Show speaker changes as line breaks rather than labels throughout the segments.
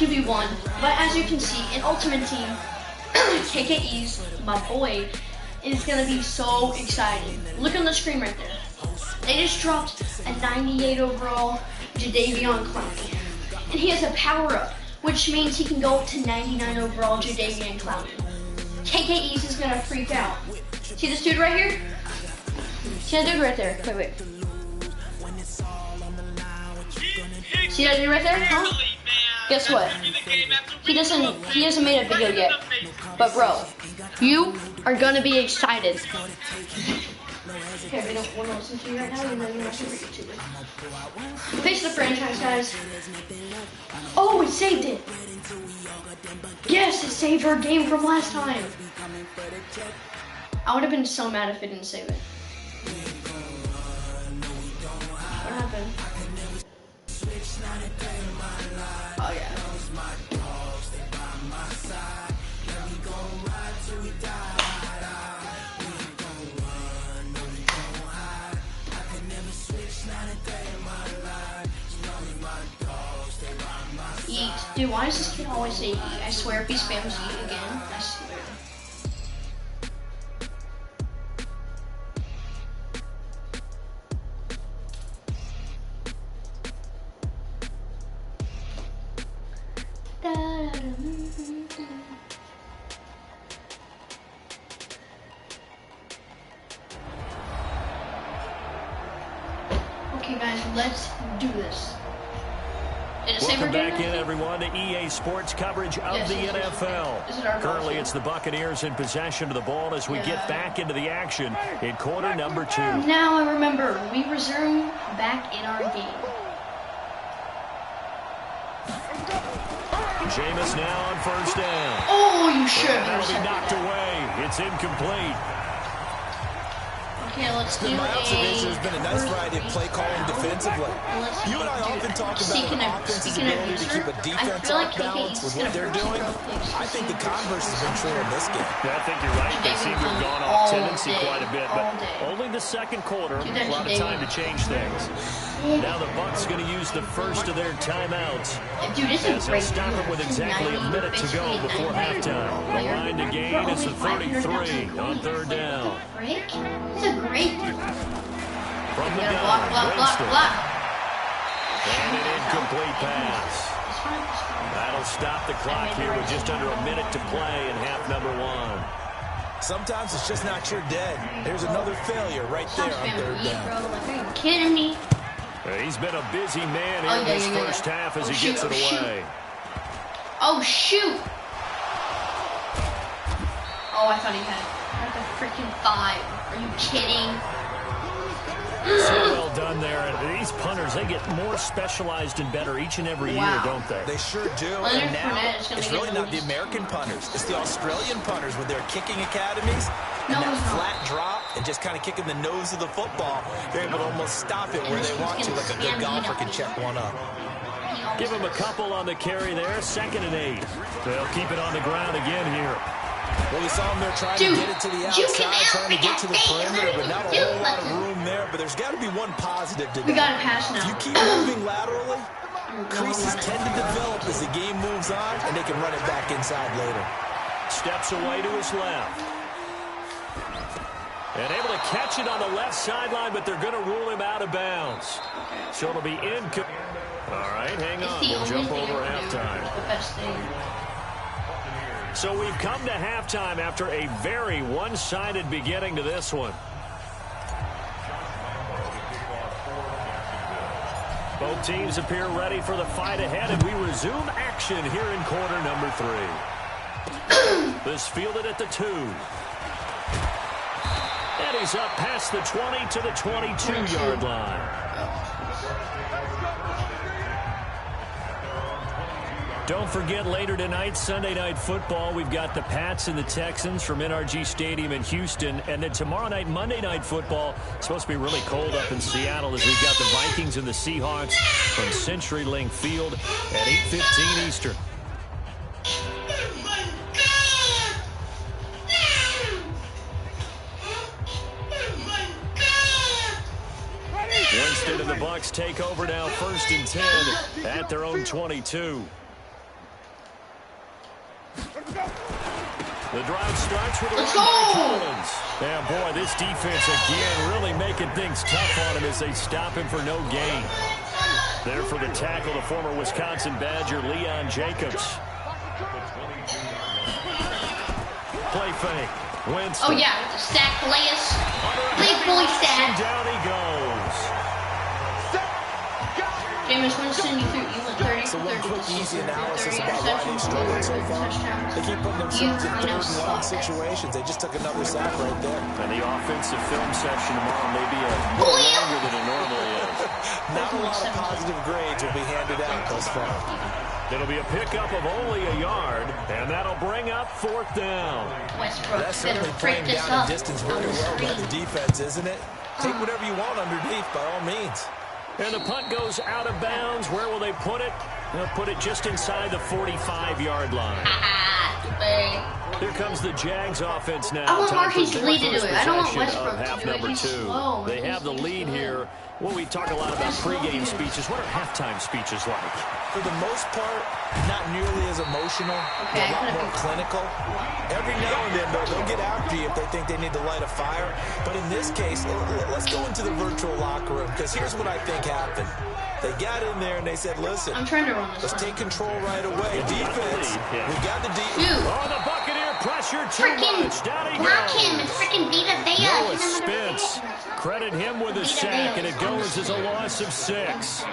QB1, but as you can see, in Ultimate Team, KKE's my boy, and it's gonna be so exciting. Look on the screen right there. They just dropped a 98 overall Jadeveon Clowney, and he has a power up, which means he can go up to 99 overall Jadeveon Clowney. KKE's is gonna freak out. See this dude right here? See that dude right there? Wait. See that dude right there? Huh? Guess what? He hasn't made a video yet. But bro, you are gonna be excited. Okay, we don't want to listen to you right now, and then you're not a YouTuber. Face the franchise, guys. Oh, it saved it. Yes, it saved our game from last time. I would have been so mad if it didn't save it. What happened? Oh yeah. Eat. Dude, why does this kid always say eat? I swear if he spams eat again, I swear. Okay guys, let's do this.
Welcome back in, everyone, to EA Sports coverage of the NFL. Currently, it's the Buccaneers in possession of the ball as we get back into the action in quarter number 2.
Now I remember, we resume back in our game.
Jameis now on first down.
Oh, you should.
That'll be knocked away. It's incomplete.
Okay, let's do
my observation has been a nice variety of play calling defensively. You and I often talk about an offense's ability to keep a defense off balance with what they're doing. I think the converse has been true in this game.
Yeah, I think you're right. They seem to have gone off tendency quite a bit, but only the second quarter. A lot of time to change things. Now the Bucs going to use the first of their timeouts.
Dude, this is
great. Stop it with exactly a minute to go before halftime. The line to gain is the 33 on third down.
Break? It's a great.
From the gun,
block.
And an incomplete pass. That'll stop the clock here with just under a minute to play in half number 1.
Sometimes it's just not your day. There's another failure right there on third down.
Like, are you kidding me?
He's been a busy man in this first half as he gets it away.
Oh, shoot. Oh, I thought he had the freaking 5. Are you kidding?
So well done there. And these punters, they get more specialized and better each and every year, don't they?
They sure do. And now, it's really not the American punters. It's the Australian punters with their kicking academies. And that flat drop and just kind of kicking the nose of the football. They're able to almost stop it where they want to, like a good golfer can check one up.
Give him a couple on the carry there. 2nd and 8. They'll keep it on the ground again here.
Well, we saw them there trying to get it to the outside, trying to get to the perimeter, but not a whole lot of room there. But there's got to be one positive today.
We got to pass now.
If you keep moving laterally, creases tend to develop as the game moves on, and they can run it back inside later.
Steps away to his left. And able to catch it on the left sideline, but they're going to rule him out of bounds. So it'll be incomplete. All right, hang on. We'll jump over halftime.
The best thing.
So we've come to halftime after a very one-sided beginning to this one. Both teams appear ready for the fight ahead, and we resume action here in quarter number 3. This fielded at the 2. And he's up past the 20 to the 22-yard line. Don't forget, later tonight, Sunday Night Football, we've got the Pats and the Texans from NRG Stadium in Houston. And then tomorrow night, Monday Night Football, it's supposed to be really cold up in Seattle as we've got the Vikings and the Seahawks from CenturyLink Field at 8:15 Eastern. Winston and the Bucs take over now, 1st and 10 at their own 22. The drive starts with a
Let's
run by
go!
Collins. And boy, this defense again really making things tough on him as they stop him for no gain. There for the tackle, the former Wisconsin Badger, Leon Jacobs. Play fake. Winston.
Oh, yeah, with the sack players. Big boy sack.
Down he goes.
Jameis Winston, you went 30
So
for
one
30.
quick easy analysis
30
about why they've struggled so far.
touchdowns.
They keep putting themselves in 3rd and 1 situations. They just took another sack right there.
And the offensive film session tomorrow may be a little longer than it normally is.
Not a lot of positive grades will be handed out thus far.
It'll be a pickup of only a yard, and that'll bring up 4th down.
Westbrook,
That's certainly playing down in distance very well by the defense, isn't it? Take whatever you want underneath, by all means.
And the punt goes out of bounds. Where will they put it? They'll put it just inside the 45-yard line. Here comes the Jags offense now.
I want Marquise
Time for
Lee to
their
do it. I don't want
possession of
Westbrook to
half
do it.
number
He's
2.
slow.
They have the lead here. Well, we talk a lot about pregame speeches. What are halftime speeches like?
For the most part, not nearly as emotional. They're a lot more clinical. Every now and then, they'll get after you if they think they need to light a fire. But in this case, let's go into the virtual locker room, because here's what I think happened. They got in there and they said, listen,
I'm trying to run this.
let's take control right away. Defense, we got the defense.
Oh, the Buccaneer pressure too much. Down he
block
goes.
him and freaking Vita Vea.
Noah Spence. Credit him with a sack, and it goes as a loss of 6.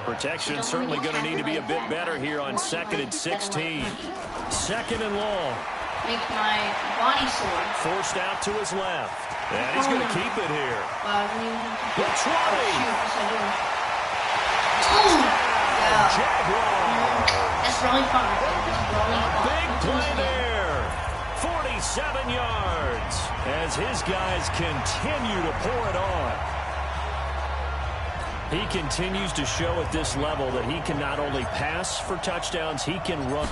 Protection certainly going to need to be a bit better here on 2nd and 16. 2nd and long.
Make my body sore.
Forced out to his left. And he's going to keep it here.
Wow, I didn't even have to
The 20.
Boom!
Jaguar.
That's really fun.
Big play there. 47 yards as his guys continue to pour it on. He continues to show at this level that he can not only pass for touchdowns, he can run.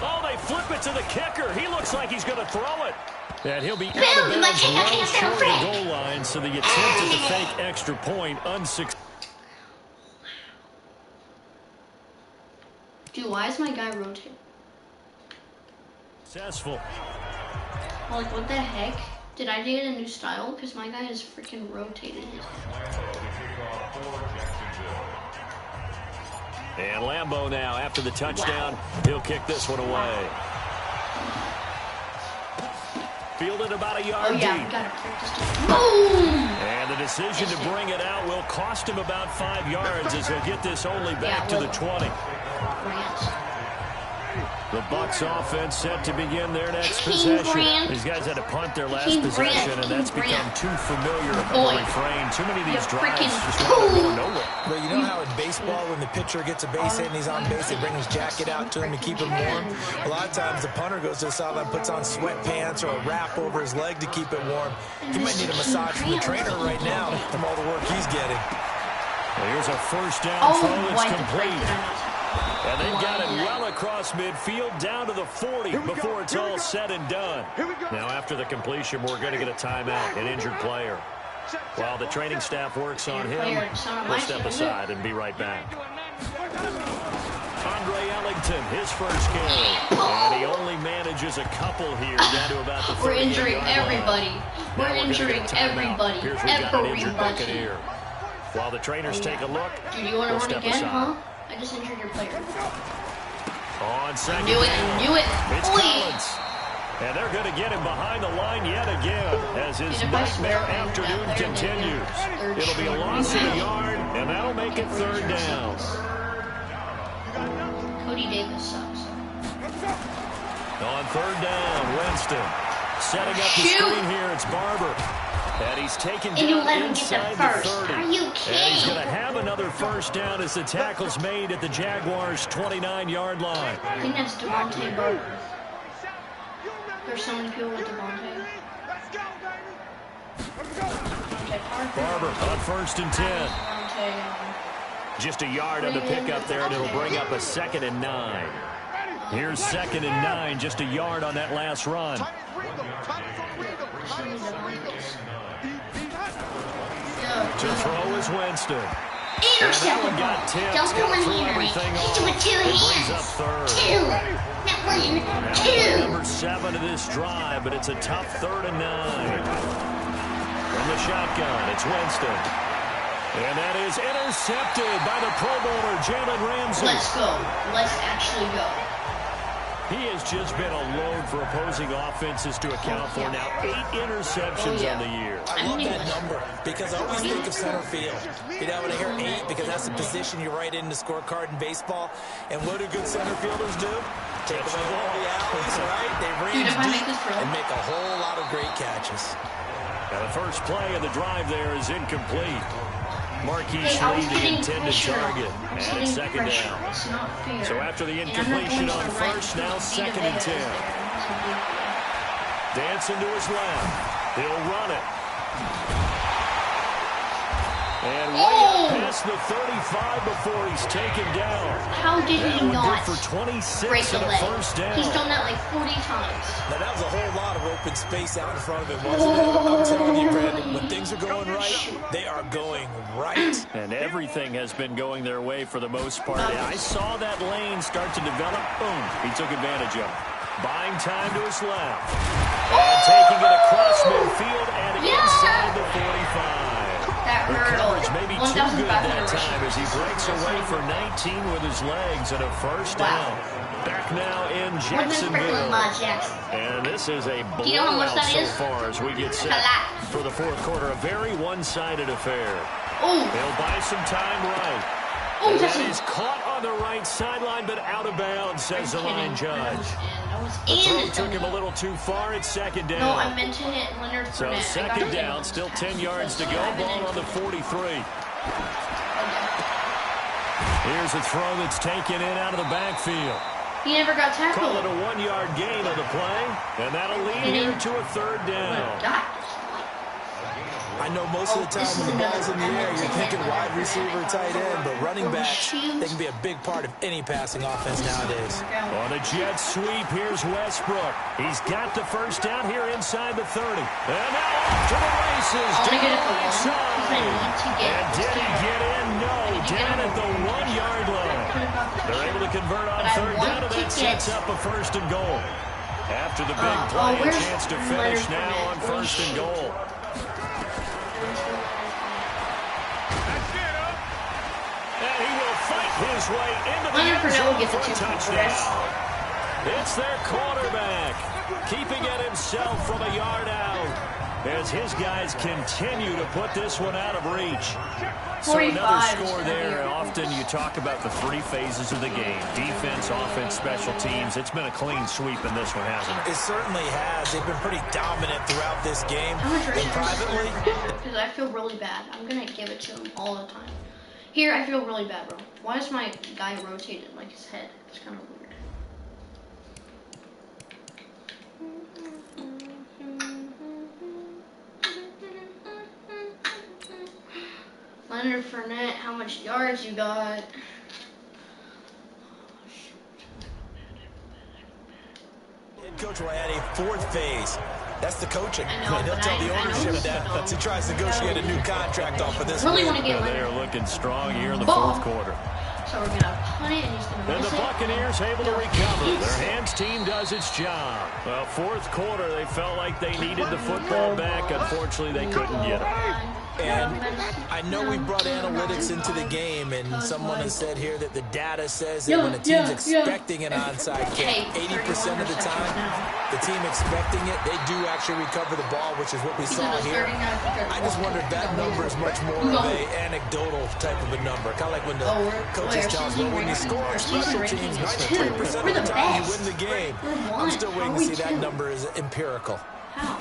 Oh, they flip it to the kicker. He looks like he's going to throw it. And he'll be out of bounds well short of the goal line, so the attempt at the fake extra point unsuccessful.
Dude, why is my guy rotating?
Successful.
Like, what the heck? Did I get a new style? Because my guy is freaking rotated his head.
And Lambeau now, after the touchdown, he'll kick this one away. Fielded about a yard
Oh, yeah,
deep.
we got to practice. Boom!
And the decision to bring it out will cost him about 5 yards as he'll get this only back to the 20. The Bucs offense set to begin their next possession. These guys had to punt their last possession, and that's become too familiar of a refrain. Too many of these drives just go nowhere.
But you know how in baseball, when the pitcher gets a base hit and he's on base, they bring his jacket out to him to keep him warm? A lot of times the punter goes to the sideline, puts on sweatpants or a wrap over his leg to keep it warm. He might need a massage from the trainer right now from all the work he's getting.
Well, here's a first down throw that's complete. And they've got it well across midfield down to the 40 before it's all said and done. Now, after the completion, we're going to get a timeout, an injured player. While the training staff works on him, we'll step aside and be right back. Andre Ellington, his first carry. And he only manages a couple here down to about the 38-yard line.
We're injuring everybody. We're injuring everybody.
Here's we got an injured Buccaneer. While the trainers take a look,
Dude, you want to
we'll
run
step
again,
aside.
huh? I just injured your player.
On second
Knew it,
down,
knew it.
it's
Oi.
Collins. And they're going to get him behind the line yet again as his nightmare afternoon continues. It'll be a loss of a yard, and that'll make it 3rd down.
Cody Davis sucks.
On 3rd down, Winston setting up the screen here. It's Barber. And he's taken
And you
down
let him get
inside
the
the
first.
30.
Are you
And he's
kidding?
going to have another first down as the tackle's made at the Jaguars' 29-yard line.
I think that's Devontae Barber. There's so many people with Devontae.
Barber on 1st and 10.
Devontae.
Just a yard on the pickup there, and it'll bring up a 2nd and 9. Here's 2nd and 9, just a yard on that last run. To throw is Winston.
Intercept the ball. Don't pull in here.
Everything
Hit you with 2
brings up
hands.
3rd.
2. Not 1. 2.
Number 7 of this drive, but it's a tough 3rd and 9. From the shotgun, it's Winston. And that is intercepted by the Pro Bowler, Jalen Ramsey.
Let's go. Let's actually go.
He has just been a load for opposing offenses to account for. Now 8 interceptions on the year.
I love that number because I always think of center field. You know, when I hear 8, because that's the position you write in the scorecard in baseball. And what do good center fielders do? Take them over the alleys, right? They range deep and make a whole lot of great catches.
And the first play of the drive there is incomplete. Marquise Lee, the intended target, and it's 2nd down.
It's not fair.
So after the incompletion on first, now 2nd and 10. Dancing to his left. He'll run it. And way up past the 35 before he's taken down.
How did he not
for 26
break a
and a
leg?
first down?
He's done that like 40 times.
Now, that was a whole lot of open space out in front of him, wasn't it? I'm telling you, Brandon, when things are going right, they are going right.
And everything has been going their way for the most part. I saw that lane start to develop. Boom. He took advantage of it. Buying time to his left. And taking it across midfield and inside the 45.
That
The
hurt.
coverage may be too good that
1,500
time as he breaks away for 19 with his legs and a first down. Back now in Jacksonville. And this is a blowout so far as we get set for the 4th quarter. A very one-sided affair. They'll buy some time right. And he's caught on the right sideline, but out of bounds, says the line judge. The throw took him a little too far. It's 2nd down.
No, I meant to hit Leonard Fournette.
So 2nd down, still 10 yards to go. Ball on the 43. Here's a throw that's taken in out of the backfield.
He never got tackled.
Call it a 1-yard gain on the play, and that'll lead here to a 3rd down.
I know most of the time when the ball's in the air, you're thinking wide receiver, tight end, but running backs, they can be a big part of any passing offense nowadays.
On a jet sweep, here's Westbrook. He's got the first down here inside the 30. And now off to the races. Down the right side. And did he get in? No, down at the 1-yard line. They're able to convert on 3rd down, and that sets up a 1st and goal. After the big play, a chance to finish now on 1st and goal. And he will fight his way into the end zone for a touchdown. It's their quarterback, keeping it himself from a yard out as his guys continue to put this one out of reach. So another score there. Often you talk about the 3 phases of the game: defense, offense, special teams. It's been a clean sweep in this one, hasn't it?
It certainly has. They've been pretty dominant throughout this game. And privately,
because I feel really bad. I'm going to give it to him all the time. Here, I feel really bad, bro. Why is my guy rotated like his head? It's kind of weird. Leonard Fournette, how much yards you got?
head coach will add a 4th phase. That's the coaching.
Know,
He'll tell the ownership that once he tries to negotiate a new contract off of this.
Really want to get
They are looking strong here in the 4th quarter.
So we're gonna punt it, and he's gonna
And
miss
the Buccaneers able to recover. Their hands team does its job. Well, 4th quarter, they felt like they needed the football back. Unfortunately, they couldn't get it.
And I know we brought analytics into the game, and someone has said here that the data says that when a team's expecting an onside kick, 80% of the time, the team expecting it, they do actually recover the ball, which is what we saw here. I just wonder if that number is much more of a anecdotal type of a number. Kind of like when the coaches tell us, well, when you score on special teams, 93% of the time you win the game. I'm still waiting to see that number is empirical.
How?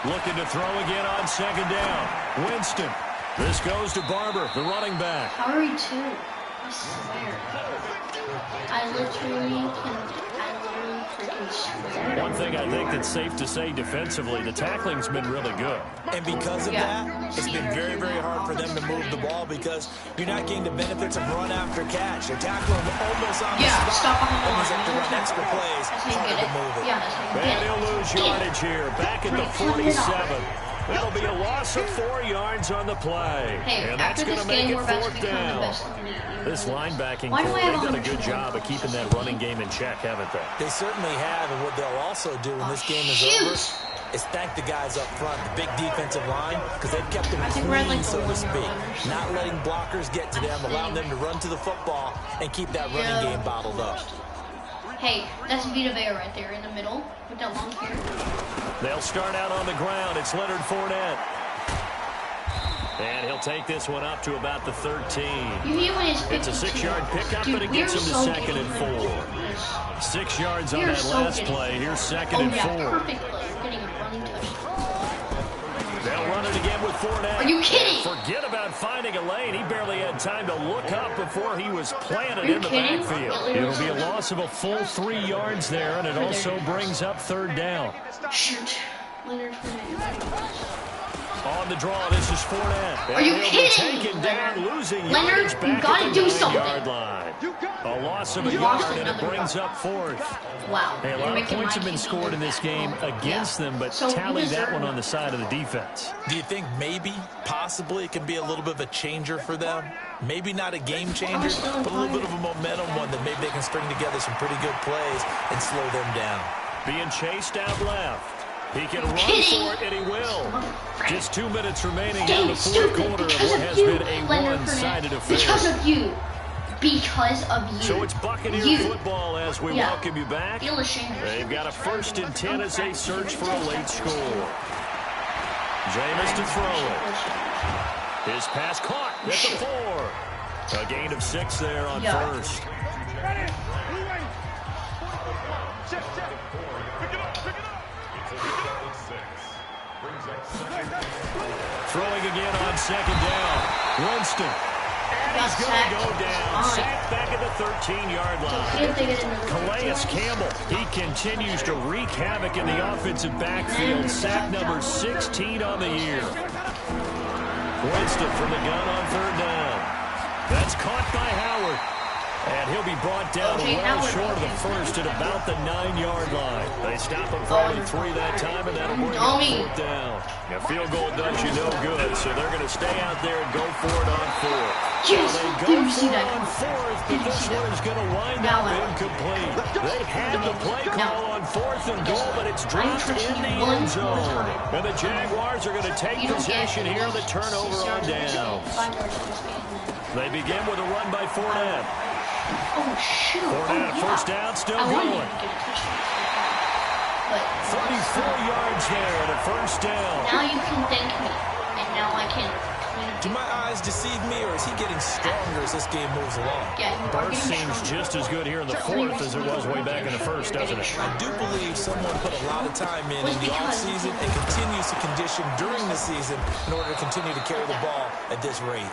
Looking to throw again on 2nd down. Winston. This goes to Barber, the running back.
How are we 2? I swear. I literally freaking swear.
One thing I think that's safe to say defensively, the tackling's been really good.
And because of that, it's been very, very hard for them to move the ball because you're not getting the benefits of run after catch. They're tackling almost on the spot.
Stop on the line.
Almost have to run extra plays.
That's how you
Hard
get
to move it.
Yeah, that's how you
And
get
he'll lose yardage here. Back at the 47. That'll be a loss of 4 yards on the play.
Hey,
and that's going to make it 4th down. This linebacking core, they've done a good job of keeping that running game in check, haven't they?
They certainly have, and what they'll also do when this game is over is thank the guys up front, the big defensive line, because they've kept them clean, so to speak. Not letting blockers get to them, allowing them to run to the football and keep that running game bottled up.
Hey, that's Vita Vea right there in the middle with that long hair.
They'll start out on the ground. It's Leonard Fournette. And he'll take this one up to about the 13. It's a 6-yard pickup, but it gets him to 2nd and 4. 6 yards on that last play. Here's 2nd and 4.
Perfect play. You're getting a running touchdown.
They'll run it again with Fournette.
Are you kidding?
And forget about finding a lane. He barely had time to look up before he was planted in the backfield. It'll be a loss of a full 3 yards there, and it also brings up 3rd down.
Shoot. Leonard Fournette.
On the draw, this is Fournette.
Are you kidding?
Taken down, losing
Leonard,
yards
you
back
gotta
at
do
the
something.
9-yard line. A loss of a yard, and it brings up 4th.
Wow.
Hey, a lot of points have been scored in this game against them, but tally that one on the side of the defense.
Do you think maybe, possibly, it can be a little bit of a changer for them? Maybe not a game changer, but a little bit of a momentum one that maybe they can string together some pretty good plays and slow them down.
Being chased out left. He can run for it, and he will. Just 2 minutes remaining in the 4th quarter of what has been a one-sided affair.
Because of you. Because of you.
So it's Buccaneer football as we welcome you back.
Feel ashamed.
They've got a 1st and 10 as they search for a late score. Jameis to throw it. His pass caught at the 4. A gain of 6 there on 1st. Throwing again on 2nd down. Winston. And he's going to go down. Sacked back at the 13-yard line. Calais Campbell, he continues to wreak havoc in the offensive backfield. Sack number 16 on the year. Winston from the gun on 3rd down. That's caught by Howard. And he'll be brought down well short of the 1st at about the 9-yard line. They stop him for only 3 that time, and that'll bring up 4th down. A field goal does you no good, so they're going to stay out there and go for it on 4th.
Yes,
They go for it on 4th, but this one is going to wind up incomplete. They had the play call on 4th and goal, but it's dropped in the end zone. And the Jaguars are going to take possession here on the turnover on downs. They begin with a run by Fournette.
Oh, shoot.
Fournette, 1st down, still going. 34 yards there at a 1st down.
Now you can thank me, and now I can.
Do my eyes deceive me, or is he getting stronger as this game moves along?
Yeah,
Burst seems just as good here in the 4th as it was way back in the 1st, doesn't it?
I do believe someone put a lot of time in the offseason and continues to condition during the season in order to continue to carry the ball at this rate.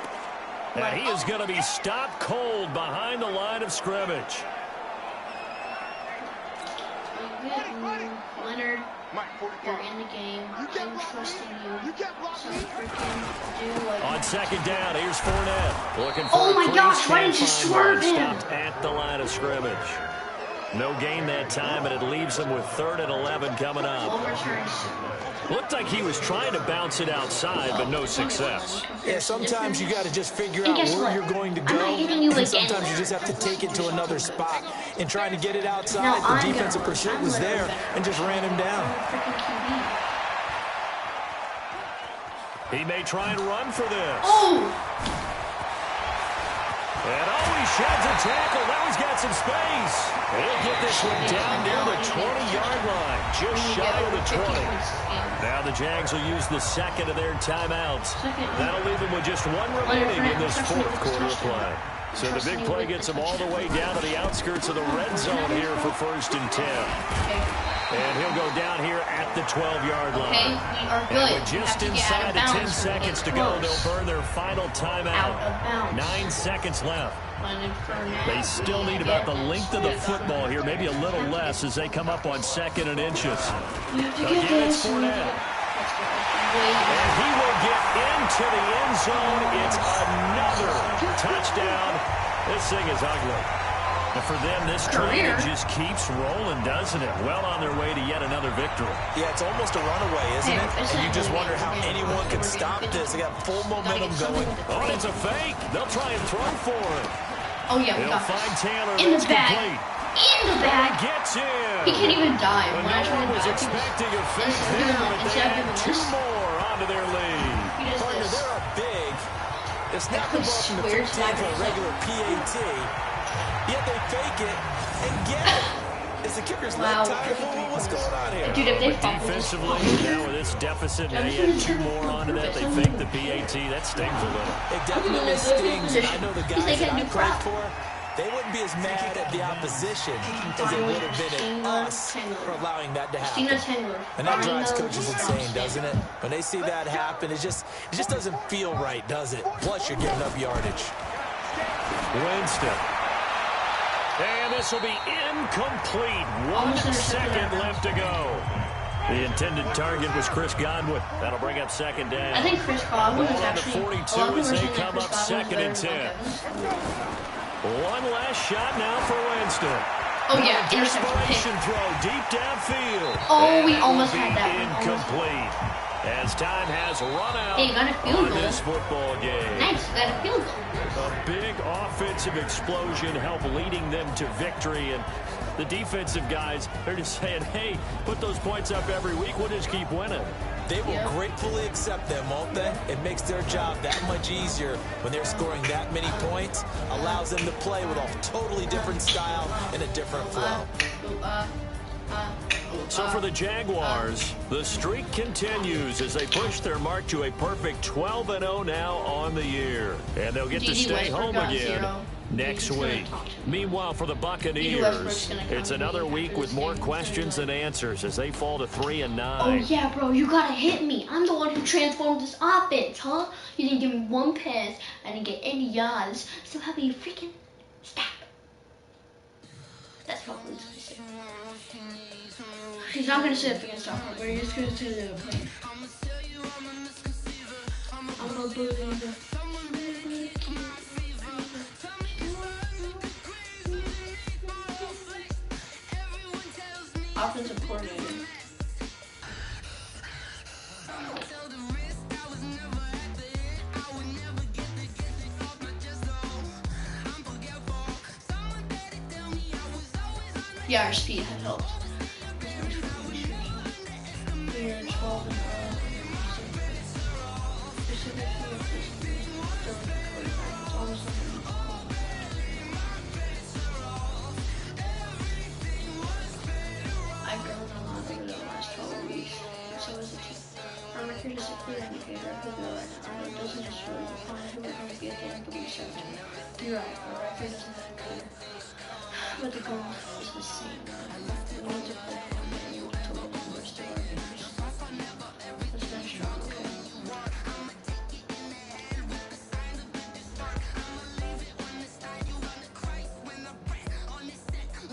And he is going to be stopped cold behind the line of scrimmage.
Leonard, you're in the game. I'm trusting you. So freaking do what
on 2nd down, here's Fournette. Looking for
oh my gosh, why didn't you swerve him?
Stopped at the line of scrimmage. No gain that time, and it leaves him with 3rd and 11 coming up. Looked like he was trying to bounce it outside, but no success.
Yeah, sometimes you got to just figure out where you're going to go. And sometimes you just have to take it to another spot. And trying to get it outside, the defensive pursuit was there and just ran him down.
He may try and run for this.
Oh!
And he sheds a tackle. Now he's got some space. He'll get this one down near the 20-yard line, just shy of the 20. Now the Jags will use the 2nd of their timeouts. That'll leave them with just 1 remaining in this 4th quarter of play. So the big play gets them all the way down to the outskirts of the red zone here for 1st and 10. And he'll go down here at the 12-yard line.
Okay, we are good.
And with just inside of 10 seconds to go, they'll burn their final timeout. 9 seconds left. They still need about the length of the football here, maybe a little less as they come up on 2nd and inches. Again, it's Fournette. And he will get into the end zone. It's another touchdown. This thing is ugly. But for them, this trend just keeps rolling, doesn't it? Well on their way to yet another victory.
Yeah, it's almost a runaway, isn't it? And you just wonder how anyone can stop this. They got full momentum going.
Oh, it's a fake. They'll try and throw for it.
Oh, yeah, we
He'll
got
find Taylor.
in the bag.
Complete.
In the bag.
Gets him.
He can't even dive.
When no one was expecting a fake there, but they add 2 more onto their lead.
Partner, they're up big. They snap the ball from the 15 for a regular PAT. Yet they fake it and get it. Is the kicker's leg tired? What's going on here?
Dude, if they
defensively, now with this deficit, now you add 2 more onto that. They fake the PAT. That stings a little.
It definitely stings. And I know the guys that I played for, they wouldn't be as mad at the opposition as they would have been at us for allowing that to happen. And that drives coaches insane, doesn't it? When they see that happen, it just doesn't feel right, does it? Plus, you're giving up yardage.
Winston. And this will be incomplete. 1 second left to go. The intended target was Chris Godwin. That'll bring up second down.
I think Chris Godwin is actually
42 as they come up 2nd and 10. One last shot now for Winston.
Oh, yeah,
Desperation throw deep downfield.
Oh, we almost had that.
Incomplete. As time has run out
on
this football game.
Nice, got a field goal.
A big offensive explosion helped leading them to victory. And the defensive guys, they're just saying, hey, put those points up every week. We'll just keep winning.
They will gratefully accept them, won't they? It makes their job that much easier when they're scoring that many points. Allows them to play with a totally different style and a different flow.
So for the Jaguars, the streak continues as they push their mark to a perfect 12-0 now on the year. And they'll get to stay home again next week. Meanwhile, for the Buccaneers, it's another week with more questions than answers as they fall to 3-9.
Oh, yeah, bro, you gotta hit me. I'm the one who transformed this offense, huh? You didn't give me 1 pass. I didn't get any yards. So how about you freaking stop? That's what I'm going to say. He's not going to say it against Stockholm, but he's going to say the other play. I'm going to believe it. Offensive coordinator. Yeah, our speed has helped. We're 12 and I've grown a lot over the last 12 weeks. So as a team. Our record is a clear indicator of who we are now. It doesn't just really define who we're going to be at the end of week 17. You're right, our record isn't that clear. But the goal is the same. We need to play to win the worst of our games. Let's finish strong, okay?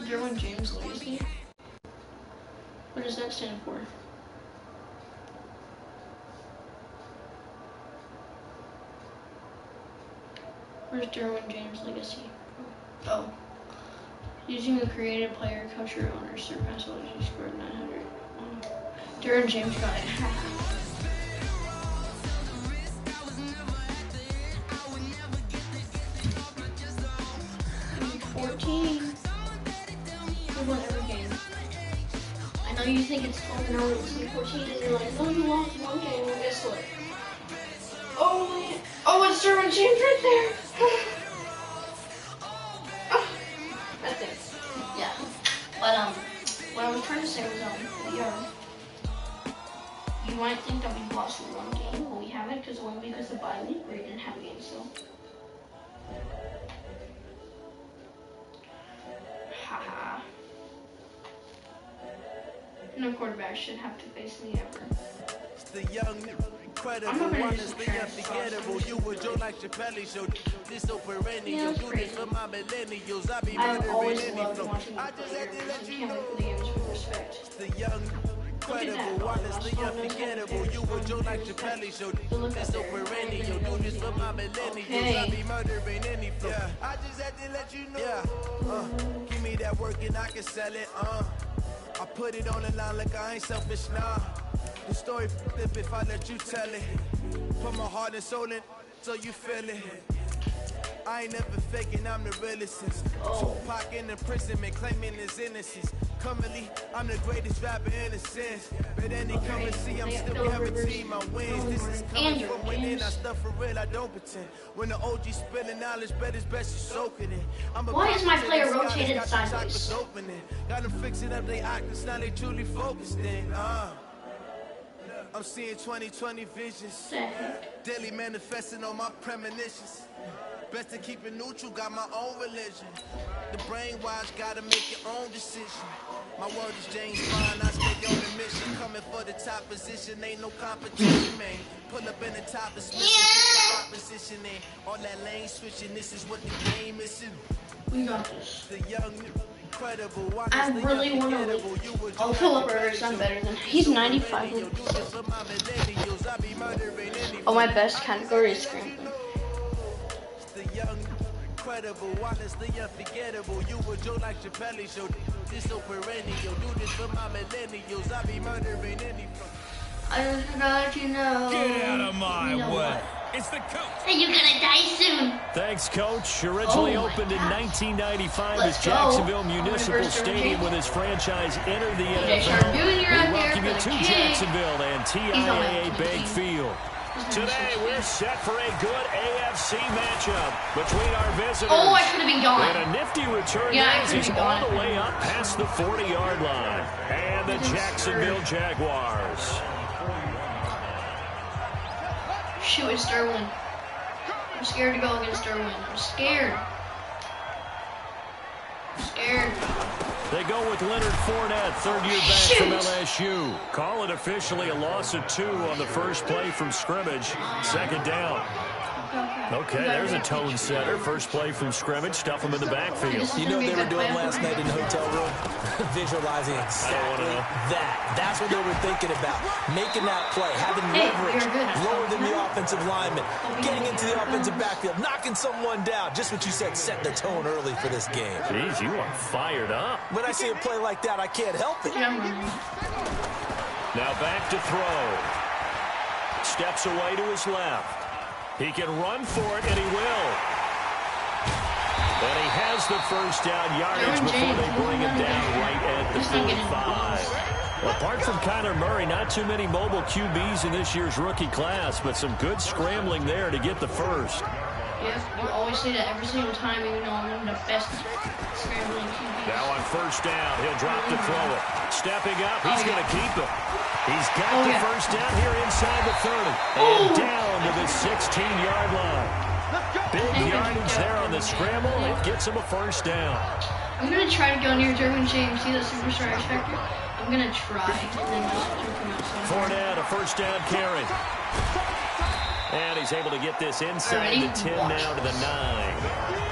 Derwin James Legacy? What does that stand for? Where's Derwin James Legacy? Oh. Using a creative player, coach, or owner, surpass what he scored 900. Derwin James got it. 14. We won every game. I know you think it's 12 and 14, and you're like, no, you lost 1 game. Well, guess what? Oh, it's Derwin James right there. That's it. Yeah. But what I was trying to say was you might think that we've lost 1 game, but we haven't because 1 week was the bye week where we didn't have games still. Haha. No quarterback should have to face me ever.
The young, incredible, honestly unforgettable. You were Joe like Chappelle show. This so perennial. Do this for my millennials. I be
I've
murdering
always
any
loved
flow.
watching
I just had to let you know.
the games with respect.
The young, incredible, honestly unforgettable. You were Joe like Chappelle show. That's so perennial. Do this for my millennials. I be murdering any flow. I just had to let you know. Give me that work and I can sell it. I put it on the line like I ain't selfish, nah. The story flip if I let you tell it. Put my heart and soul in so you feel it. I ain't never faking, I'm the realest since Tupac in imprisonment, claiming his innocence. Currently, I'm the greatest rapper in a sense. But then he come and see, I'm still guaranteeing my wins. This is coming from within, I stuff for real, I don't pretend. When the OG spilling knowledge, bet it's best you soak it in.
Why is my player rotated sideways?
Got them fixing up they actors, now they truly focused in. I'm seeing 2020 visions. Daily manifesting on my premonitions. Best to keep it neutral, got my own religion. The brainwash, gotta make your own decision. My word is James Bond, I stay on the mission. Coming for the top position, ain't no competition, man. Pull up in the top of Smith, the opposition in. All that lane switching, this is what the game is.
We got this.
The young, incredible,
I really want to win. Oh, Philip Rivers, I'm better than him. He's 95. Oh, my best category is scrambling.
Incredible, honestly unforgettable. You were Joe like Chappelle show. This so perennial. Do this for my millennials. I be murdering any.
I just got you know.
Get out of my way. It's the coach.
Hey, you're gonna die soon.
Thanks, Coach. Originally opened in 1995 as Jacksonville Municipal Stadium when his franchise entered the NFL. We welcome you to Jacksonville and TIAA Bank Field. Today, we're set for a good AFC matchup between our visitors.
Oh, I should have been gone.
And a nifty return as he's all the way up past the 40-yard line. And the Jacksonville Jaguars.
Shoot, it's Derwin. I'm scared to go against Derwin. I'm scared.
They go with Leonard Fournette, third-year back from LSU. Call it officially a loss of 2 on the first play from scrimmage. Second down. Okay, there's a tone setter. First play from scrimmage. Stuff them in the backfield.
You know what they were doing last night in the hotel room? Visualizing exactly that. That's what they were thinking about. Making that play, having leverage, lower than the offensive lineman, getting into the offensive backfield, knocking someone down. Just what you said, set the tone early for this game.
Jeez, you are fired up.
When I see a play like that, I can't help it.
Now back to throw. Steps away to his left. He can run for it, and he will. And he has the first down yardage before they bring him down right at the 45. Apart from Kyler Murray, not too many mobile QBs in this year's rookie class, but some good scrambling there to get the first.
Yes, you always say that every single time, even though I'm the best scrambling QB.
Now on first down, he'll drop to throw it. Stepping up, he's going to keep it. He's got the first down here inside the 30. And down to the 16-yard line. Big yardage there on the scramble. It gets him a first down.
I'm going to try to go near Derwin James. See the superstar X Factor? I'm going to try and then just jump him outside.
Fournette, a first down carry. And he's able to get this inside the 10 now to the 9.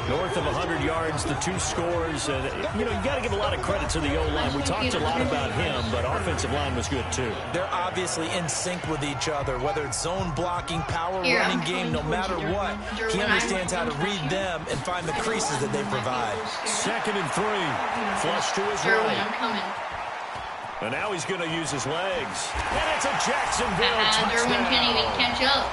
North of 100 yards, the 2 scores. And, you know, you got to give a lot of credit to the O-line. We talked a lot about him, but offensive line was good, too.
They're obviously in sync with each other, whether it's zone blocking, power running game, no matter what. He understands how to read them and find the creases that they provide.
2nd and 3. Flush to his right. And now he's going to use his legs. And it's a Jacksonville touchdown.
Derwin can't even catch up.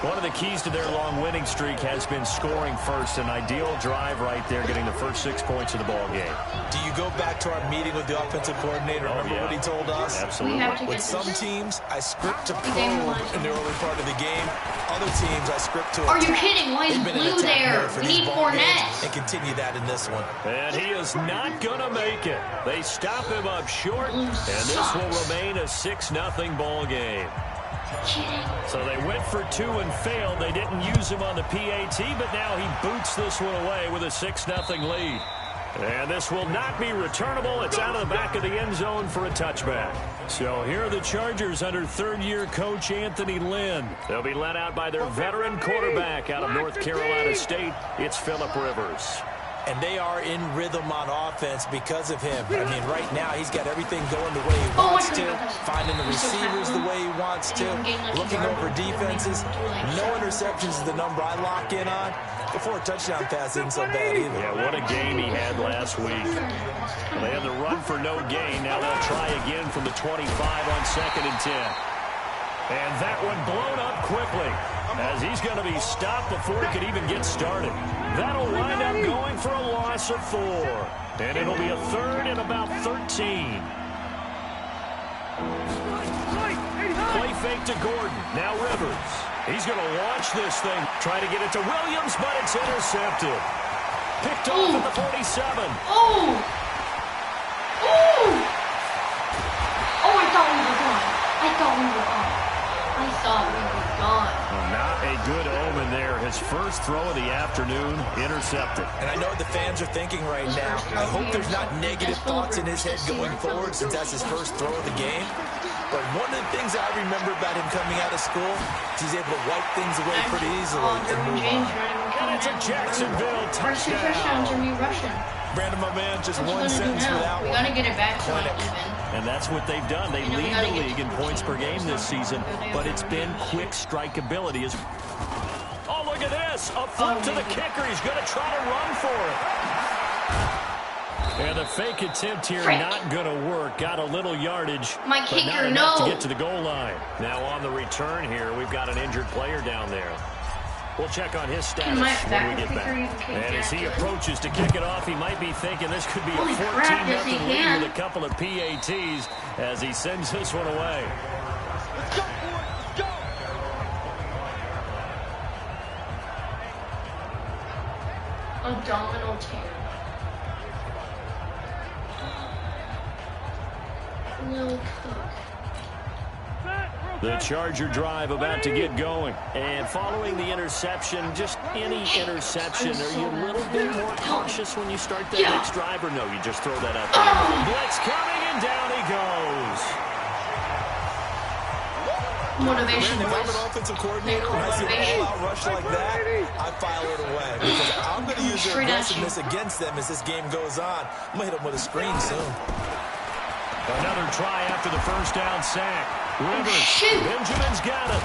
One of the keys to their long winning streak has been scoring first. An ideal drive right there, getting the first 6 points of the ball game.
Do you go back to our meeting with the offensive coordinator? Remember what he told us?
Absolutely.
With some teams, I script to probe in the early part of the game. Other teams, I script to attack.
Are you kidding? Why is Blue there? We need Fournette.
And continue that in this one.
And he is not going to make it. They stop him up short, and this will remain a 6-0 ball game. So they went for 2 and failed. They didn't use him on the PAT, but now he boots this one away with a 6-0 lead. And this will not be returnable. It's out of the back of the end zone for a touchback. So here are the Chargers under third-year coach Anthony Lynn. They'll be led out by their veteran quarterback out of North Carolina State. It's Philip Rivers.
And they are in rhythm on offense because of him. I mean, right now, he's got everything going the way he wants to, finding the receivers the way he wants to, looking over defenses. No interceptions is the number I lock in on. The 4 touchdown pass isn't so bad either.
Yeah, what a game he had last week. Well, they had the run for no gain. Now they'll try again from the 25 on 2nd and 10. And that one blown up quickly, as he's going to be stopped before he could even get started. That'll wind up going for a loss of 4. And it'll be a 3rd and about 13. Play fake to Gordon. Now Rivers. He's going to launch this thing. Try to get it to Williams, but it's intercepted. Picked off at the 47.
Oh! Oh! Oh, I thought we were gone.
Well, not a good omen there. His first throw of the afternoon intercepted.
And I know what the fans are thinking right now. I hope there's not negative thoughts in his head going forward since that's his first throw of the game. But one of the things I remember about him coming out of school is he's able to wipe things away pretty easily and move on.
And it's a Jacksonville touchdown.
Touchdowns are me rushing.
Brandon, my man, just one sentence for that one.
We got to get it back to like even.
And that's what they've done. They lead the league in points per game this season, but it's been quick strike ability. Oh, look at this. A flip to the kicker. He's going to try to run for it. And the fake attempt here not going to work. Got a little yardage,
My
but
kicker,
not enough
no.
to get to the goal line. Now on the return here, we've got an injured player down there. We'll check on his status when we get back. And as he approaches to kick it off, he might be thinking this could be a 14-0 lead with a couple of PATs as he sends this one away.
Let's go, boys. Let's go.
Abdominal tear. Little cook.
The Charger drive about to get going. And following the interception, just any interception, are you a little bit more cautious when you start that next drive? Or no, you just throw that out there? Blitz coming, and down he goes.
Motivation,
If I'm
boys.
an offensive coordinator and I see an all-out rush like that, I file it away. Because I'm going to use their aggressiveness against them as this game goes on. I'm going to hit them with a screen soon.
Another try after the first down sack. Rivers, Benjamin's got it.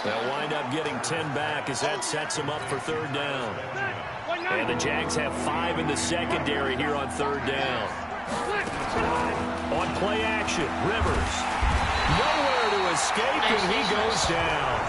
They'll wind up getting 10 back as that sets them up for 3rd down. And the Jags have 5 in the secondary here on 3rd down. On play action, Rivers. Nowhere to escape, and he goes down.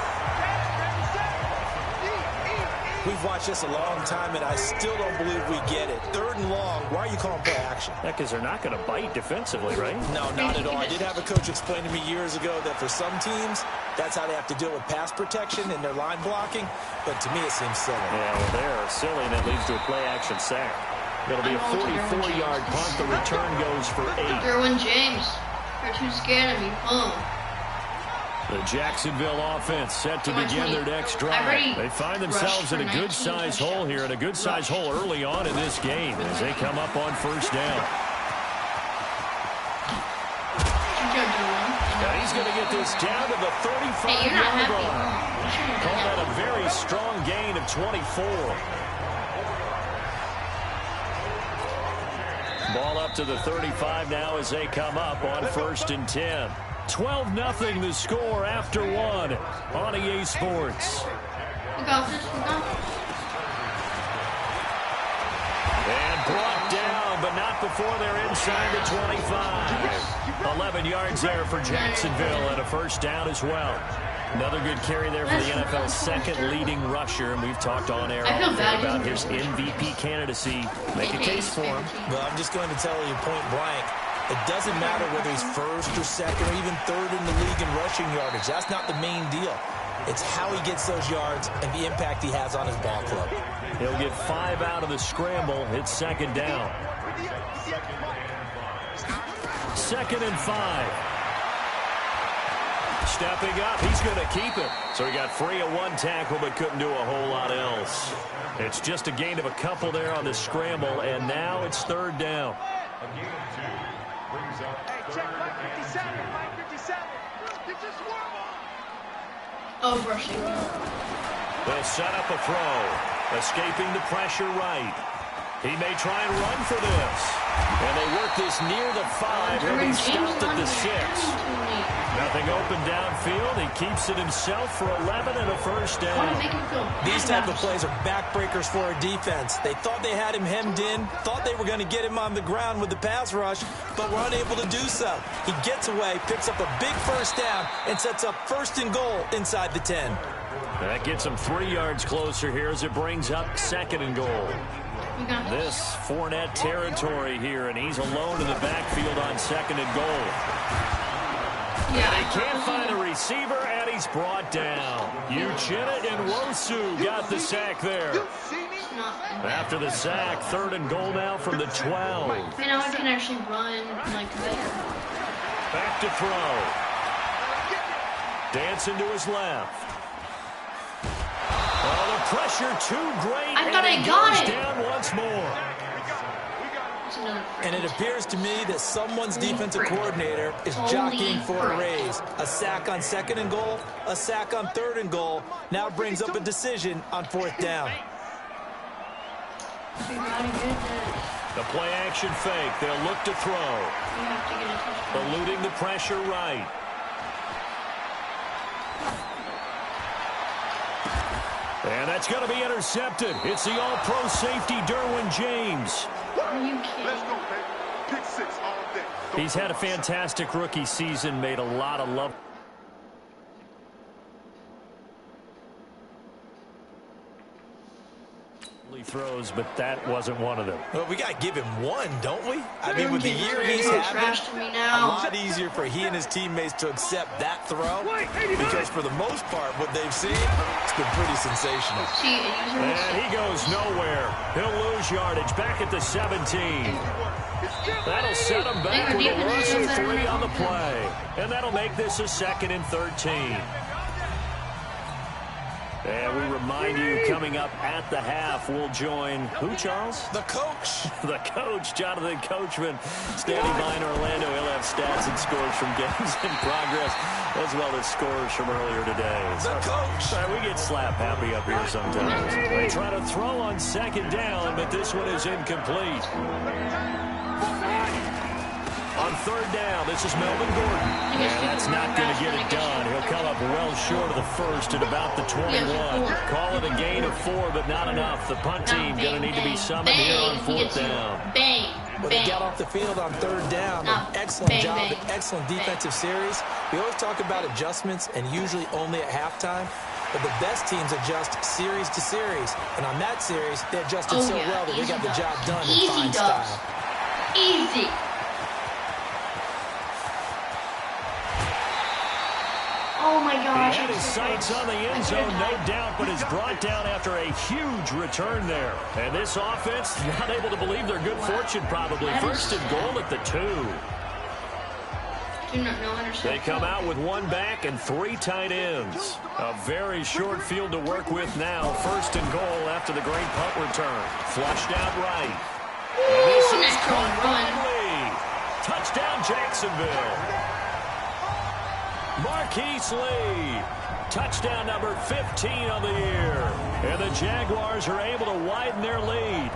We've watched this a long time, and I still don't believe we get it. 3rd and long, why are you calling play action?
Yeah, because they're not going to bite defensively, right?
No, not at all. I did have a coach explain to me years ago that for some teams, that's how they have to deal with pass protection and their line blocking. But to me, it seems silly.
Yeah, well, they're silly, and that leads to a play-action sack. It'll be a 44-yard punt. The return goes for 8.
Derwin James. You're too scared of me. Boom.
The Jacksonville offense set to begin their next drive. They find themselves in a good-sized hole here, and a good-sized hole early on in this game as they come up on 1st down. Now he's going to get this down to the 35-yard line. Call that a very strong gain of 24. Ball up to the 35 now as they come up on 1st and 10. 12-0 the score after 1 on EA Sports.
We got this.
And brought down, but not before they're inside the 25. 11 yards there for Jacksonville and a 1st down as well. Another good carry there for the NFL's 2nd leading rusher, and we've talked on air about his MVP candidacy. Make a case for him.
Well, I'm just going to tell you point blank. It doesn't matter whether he's 1st or 2nd or even 3rd in the league in rushing yardage. That's not the main deal. It's how he gets those yards and the impact he has on his ball club.
He'll get 5 out of the scramble. It's 2nd down. 2nd and 5. Stepping up, he's going to keep it. So he got free of 1 tackle but couldn't do a whole lot else. It's just a gain of a couple there on the scramble, and now it's 3rd down.
Oh, rushing.
They'll set up a throw. Escaping the pressure right. He may try and run for this. And they work this near the 5. He'll be stopped at the 6. Nothing open downfield. He keeps it himself for 11 and a first down.
These type of plays are backbreakers for a defense. They thought they had him hemmed in, thought they were going to get him on the ground with the pass rush, but were unable to do so. He gets away, picks up a big first down, and sets up 1st and goal inside the 10.
That gets him 3 yards closer here as it brings up 2nd and goal. This Fournette territory here, and he's alone in the backfield on 2nd and goal.
Yeah,
he can't find a receiver, and he's brought down. Uchenna and Wosu got the sack there. After the sack, 3rd and goal now from the 12.
And now I can actually run like there.
Back to throw. Dancing to his left. Oh, the pressure too great.
I thought I got it.
Down once more.
And it appears to me that someone's defensive coordinator is jockeying for a raise. A sack on 2nd and goal, a sack on 3rd and goal. Now brings up a decision on 4th down.
The play action fake. They'll look to throw. Eluding the pressure right. And that's going to be intercepted. It's the all-pro safety, Derwin James.
Are you kidding?
Let's go, baby. Pick 6 all day.
He's had a fantastic rookie season, made a lot of love. Throws, but that wasn't one of them.
Well, we got to give him one, don't we? I mean, with the year he's having, a lot easier for he and his teammates to accept that throw, because for the most part, what they've seen, it's been pretty sensational.
And he goes nowhere. He'll lose yardage back at the 17. That'll set him back with a loss of 3 on the play. And that'll make this a 2nd and 13. And we remind you, coming up at the half, we'll join who, Charles?
The coach.
The coach, Jonathan Coachman, standing by in Orlando. He'll have stats and scores from games in progress, as well as scores from earlier today.
The coach.
We get slap happy up here sometimes. They try to throw on 2nd down, but this one is incomplete. On 3rd down, this is Melvin Gordon. And that's not going to get it done. He'll come up well short of the 1st at about the 21. Call it a gain of 4, but not enough. The punt team going to need to be summoned here on 4th down.
Well, they got off the field on 3rd down. Excellent job, excellent defensive series. We always talk about adjustments, and usually only at halftime. But the best teams adjust series to series. And on that series, they adjusted so well that they got the job done in fine style.
Easy. Oh my gosh.
He had his sights on the end zone, no doubt, but is brought down after a huge return there. And this offense, not able to believe their good fortune probably. 1st and goal at the 2. They come out with 1 back and 3 tight ends. A very short field to work with now. 1st and goal after the great punt return. Flushed out right. And this is caught by Lee. Touchdown, Jacksonville. Marquise Lee, touchdown number 15 on the year. And the Jaguars are able to widen their lead.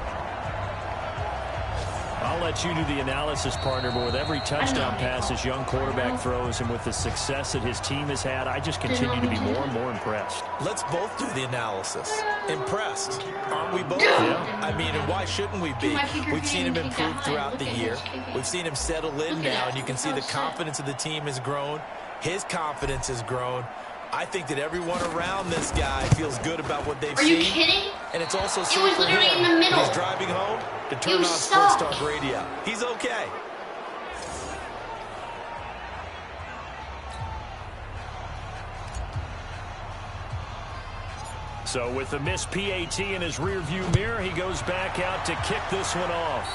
I'll let you do the analysis, partner, but with every touchdown pass his young quarterback throws and with the success that his team has had, I just continue to be more and more impressed.
Let's both do the analysis. Impressed, aren't we both?
Yeah.
I mean, and why shouldn't we be? We've seen him improve throughout the year. We've seen him settle in now, and you can see the confidence of the team has grown. His confidence has grown. I think that everyone around this guy feels good about what they've seen.
Are you kidding?
And it's also safe
was
for
literally
him
in the middle.
when he's driving home to turn on
suck.
Sports Talk Radio. He's okay.
So with the missed PAT in his rearview mirror, he goes back out to kick this one off.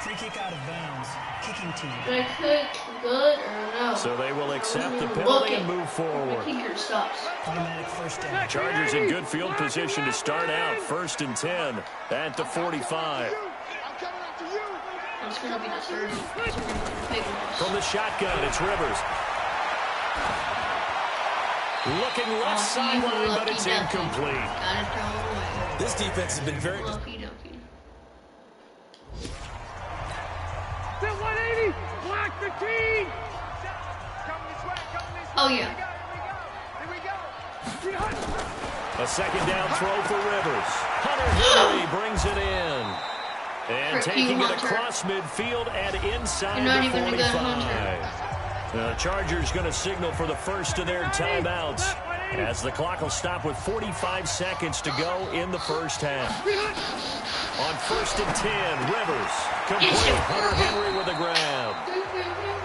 Free kick out of bounds. Kicking team.
Did I kick good or no?
So they will accept the penalty and move forward.
The kicker stops.
Automatic first down.
Chargers in good field position to start out. 1st and 10 at the 45.
It's going to be the 30. Big
From the shotgun, it's Rivers. Looking left sideline, but it's incomplete.
Gotta throw it away.
This defense has been very...
Lucky ducky.
Still 180. Black 15.
Oh, yeah.
Here we go.
A second down throw for Rivers. Hunter Henry brings it in. And taking it across midfield and inside the 45. The Chargers going to signal for the first of their timeouts as the clock will stop with 45 seconds to go in the first half. On 1st and 10, Rivers complete. Hunter Henry with a grab.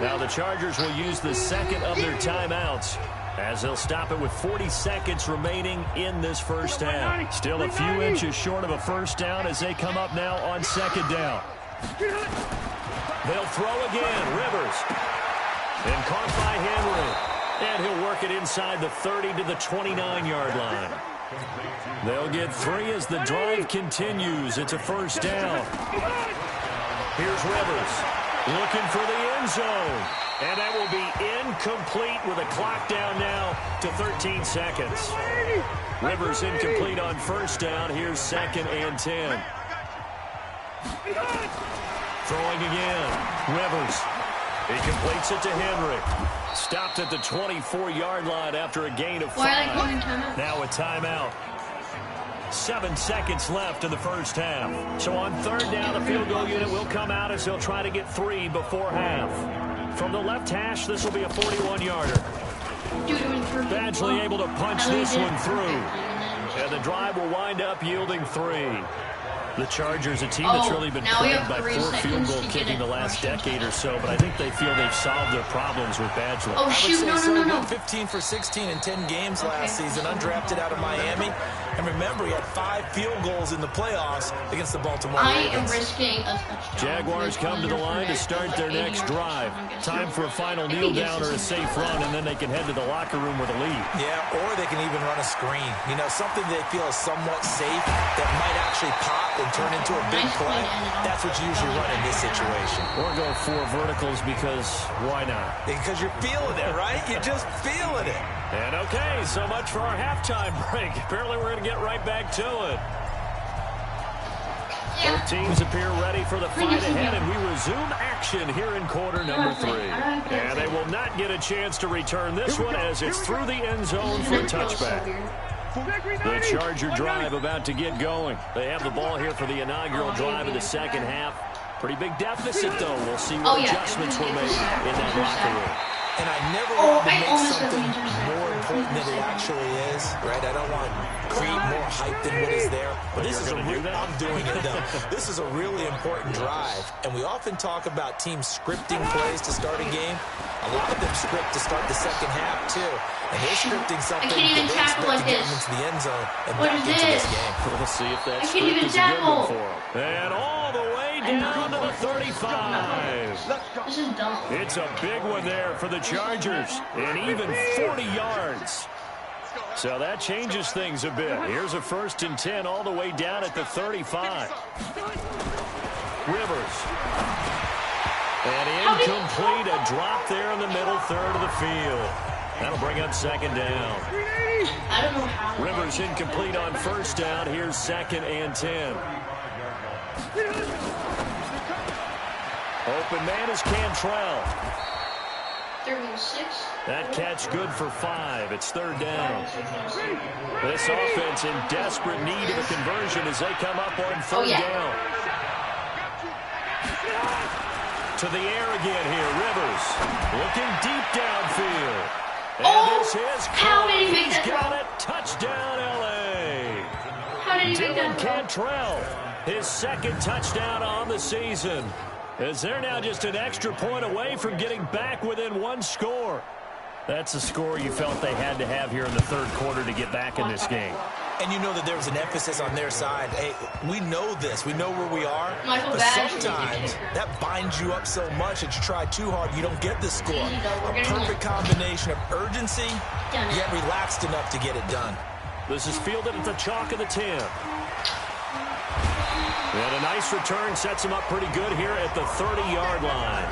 Now the Chargers will use the second of their timeouts as they'll stop it with 40 seconds remaining in this first half. Still a few inches short of a first down as they come up now on 2nd down. They'll throw again. Rivers. And caught by Henry. And he'll work it inside the 30 to the 29-yard line. They'll get 3 as the drive continues. It's a first down. Here's Rivers looking for the end zone. And that will be incomplete with a clock down now to 13 seconds. Rivers incomplete on first down. Here's 2nd and 10. Throwing again. Rivers. He completes it to Henry. Stopped at the 24-yard line after a gain of 5. Now a timeout. 7 seconds left in the first half. So on 3rd down, the field goal unit will come out as they'll try to get 3 before half. From the left hash, this will be a 41-yarder. Badgley able to punch this one through. And the drive will wind up yielding 3. The Chargers, a team that's really been plagued by poor field goal kicking the last decade or so, but I think they feel they've solved their problems with Badgley.
Oh, shoot, no.
15 for 16 in 10 games last season, undrafted out of Miami. And remember, he had 5 field goals in the playoffs against the Baltimore Ravens.
I am risking a touchdown.
Jaguars come to the line to start their next drive. Time for a final kneel down or a safe run, and then they can head to the locker room with a lead.
Yeah, or they can even run a screen. You know, something they feel is somewhat safe that might actually pop and turn into a big play. That's what you usually run in this situation.
Or go 4 verticals because why not?
Because you're feeling it, right? You're just feeling it.
And okay, so much for our halftime break. Apparently we're going to get right back to it. Both teams appear ready for the fight ahead, and we resume action here in quarter number 3. And they will not get a chance to return this one as it's through the end zone for a touchback. The Charger drive about to get going. They have the ball here for the inaugural drive of the second half. Pretty big deficit, though. We'll see what adjustments were made in that locker room.
And I never want to make something more important than it actually is, right? I don't want to create more hype than what is there. But this is I'm doing it, though. This is a really important drive. And we often talk about teams scripting plays to start a game. A lot of them script to start the second half, too. And they're scripting something that they expect to get them into the end zone and back into this game.
We'll see if that script is a good one for them. And all the way down to the 35.
This is dumb.
It's a big one there for the Chargers, and even 40 yards. So that changes things a bit. Here's a 1st and 10 all the way down at the 35. Rivers. And incomplete, a drop there in the middle third of the field. That'll bring up 2nd down.
I don't know how.
Rivers incomplete on 1st down. Here's 2nd and 10. Open man is Cantrell.
36.
That catch good for 5. It's 3rd down. This offense in desperate need of a conversion as they come up on 3rd down. To the air again here. Rivers looking deep downfield. And this is
how did he make that
got it. Touchdown, L.A.
How did he make that
Cantrell, his 2nd touchdown on the season. As they're now just an extra point away from getting back within 1 score. That's a score you felt they had to have here in the 3rd quarter to get back in this game.
And you know that there was an emphasis on their side. Hey, we know this. We know where we are. But sometimes that binds you up so much that you try too hard, you don't get the score. A perfect combination of urgency, yet relaxed enough to get it done.
This is fielded at the chalk of the 10. And a nice return sets him up pretty good here at the 30-yard line.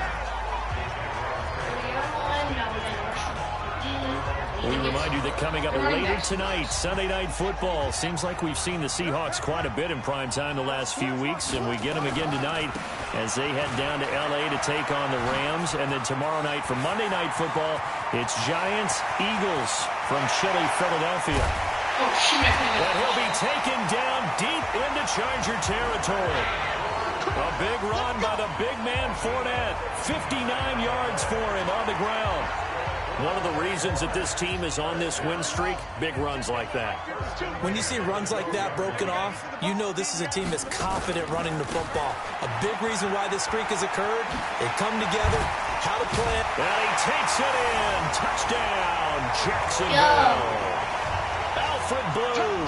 We remind you that coming up later tonight, Sunday Night Football. Seems like we've seen the Seahawks quite a bit in prime time the last few weeks, and we get them again tonight as they head down to L.A. to take on the Rams. And then tomorrow night for Monday Night Football, it's Giants-Eagles from chilly Philadelphia.
Oh, shoot,
and he'll be taken down deep into Charger territory. A big run by the big man Fournette. 59 yards for him on the ground. One of the reasons that this team is on this win streak, big runs like that.
When you see runs like that broken off, you know this is a team that's confident running the football. A big reason why this streak has occurred, they come together, how to play it.
And he takes it in. Touchdown, Jacksonville. Alfred Blue,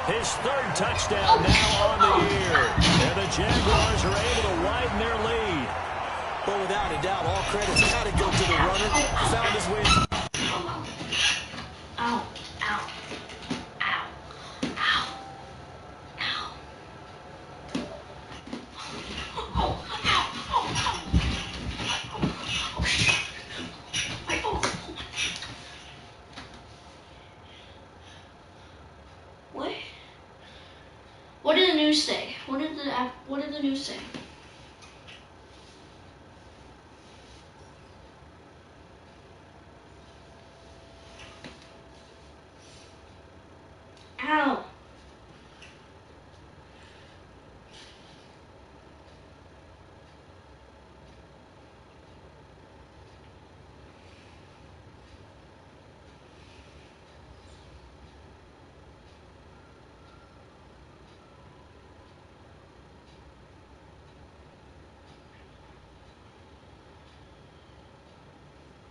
his third touchdown now on the year. And the Jaguars are able to widen their lead.
But without a doubt, all credit's got to go to the runner. Found his way.
Ow, ow, ow, ow, ow. Oh, ow, oh, oh, shit. What? What did the news say? What did the news say? Ow.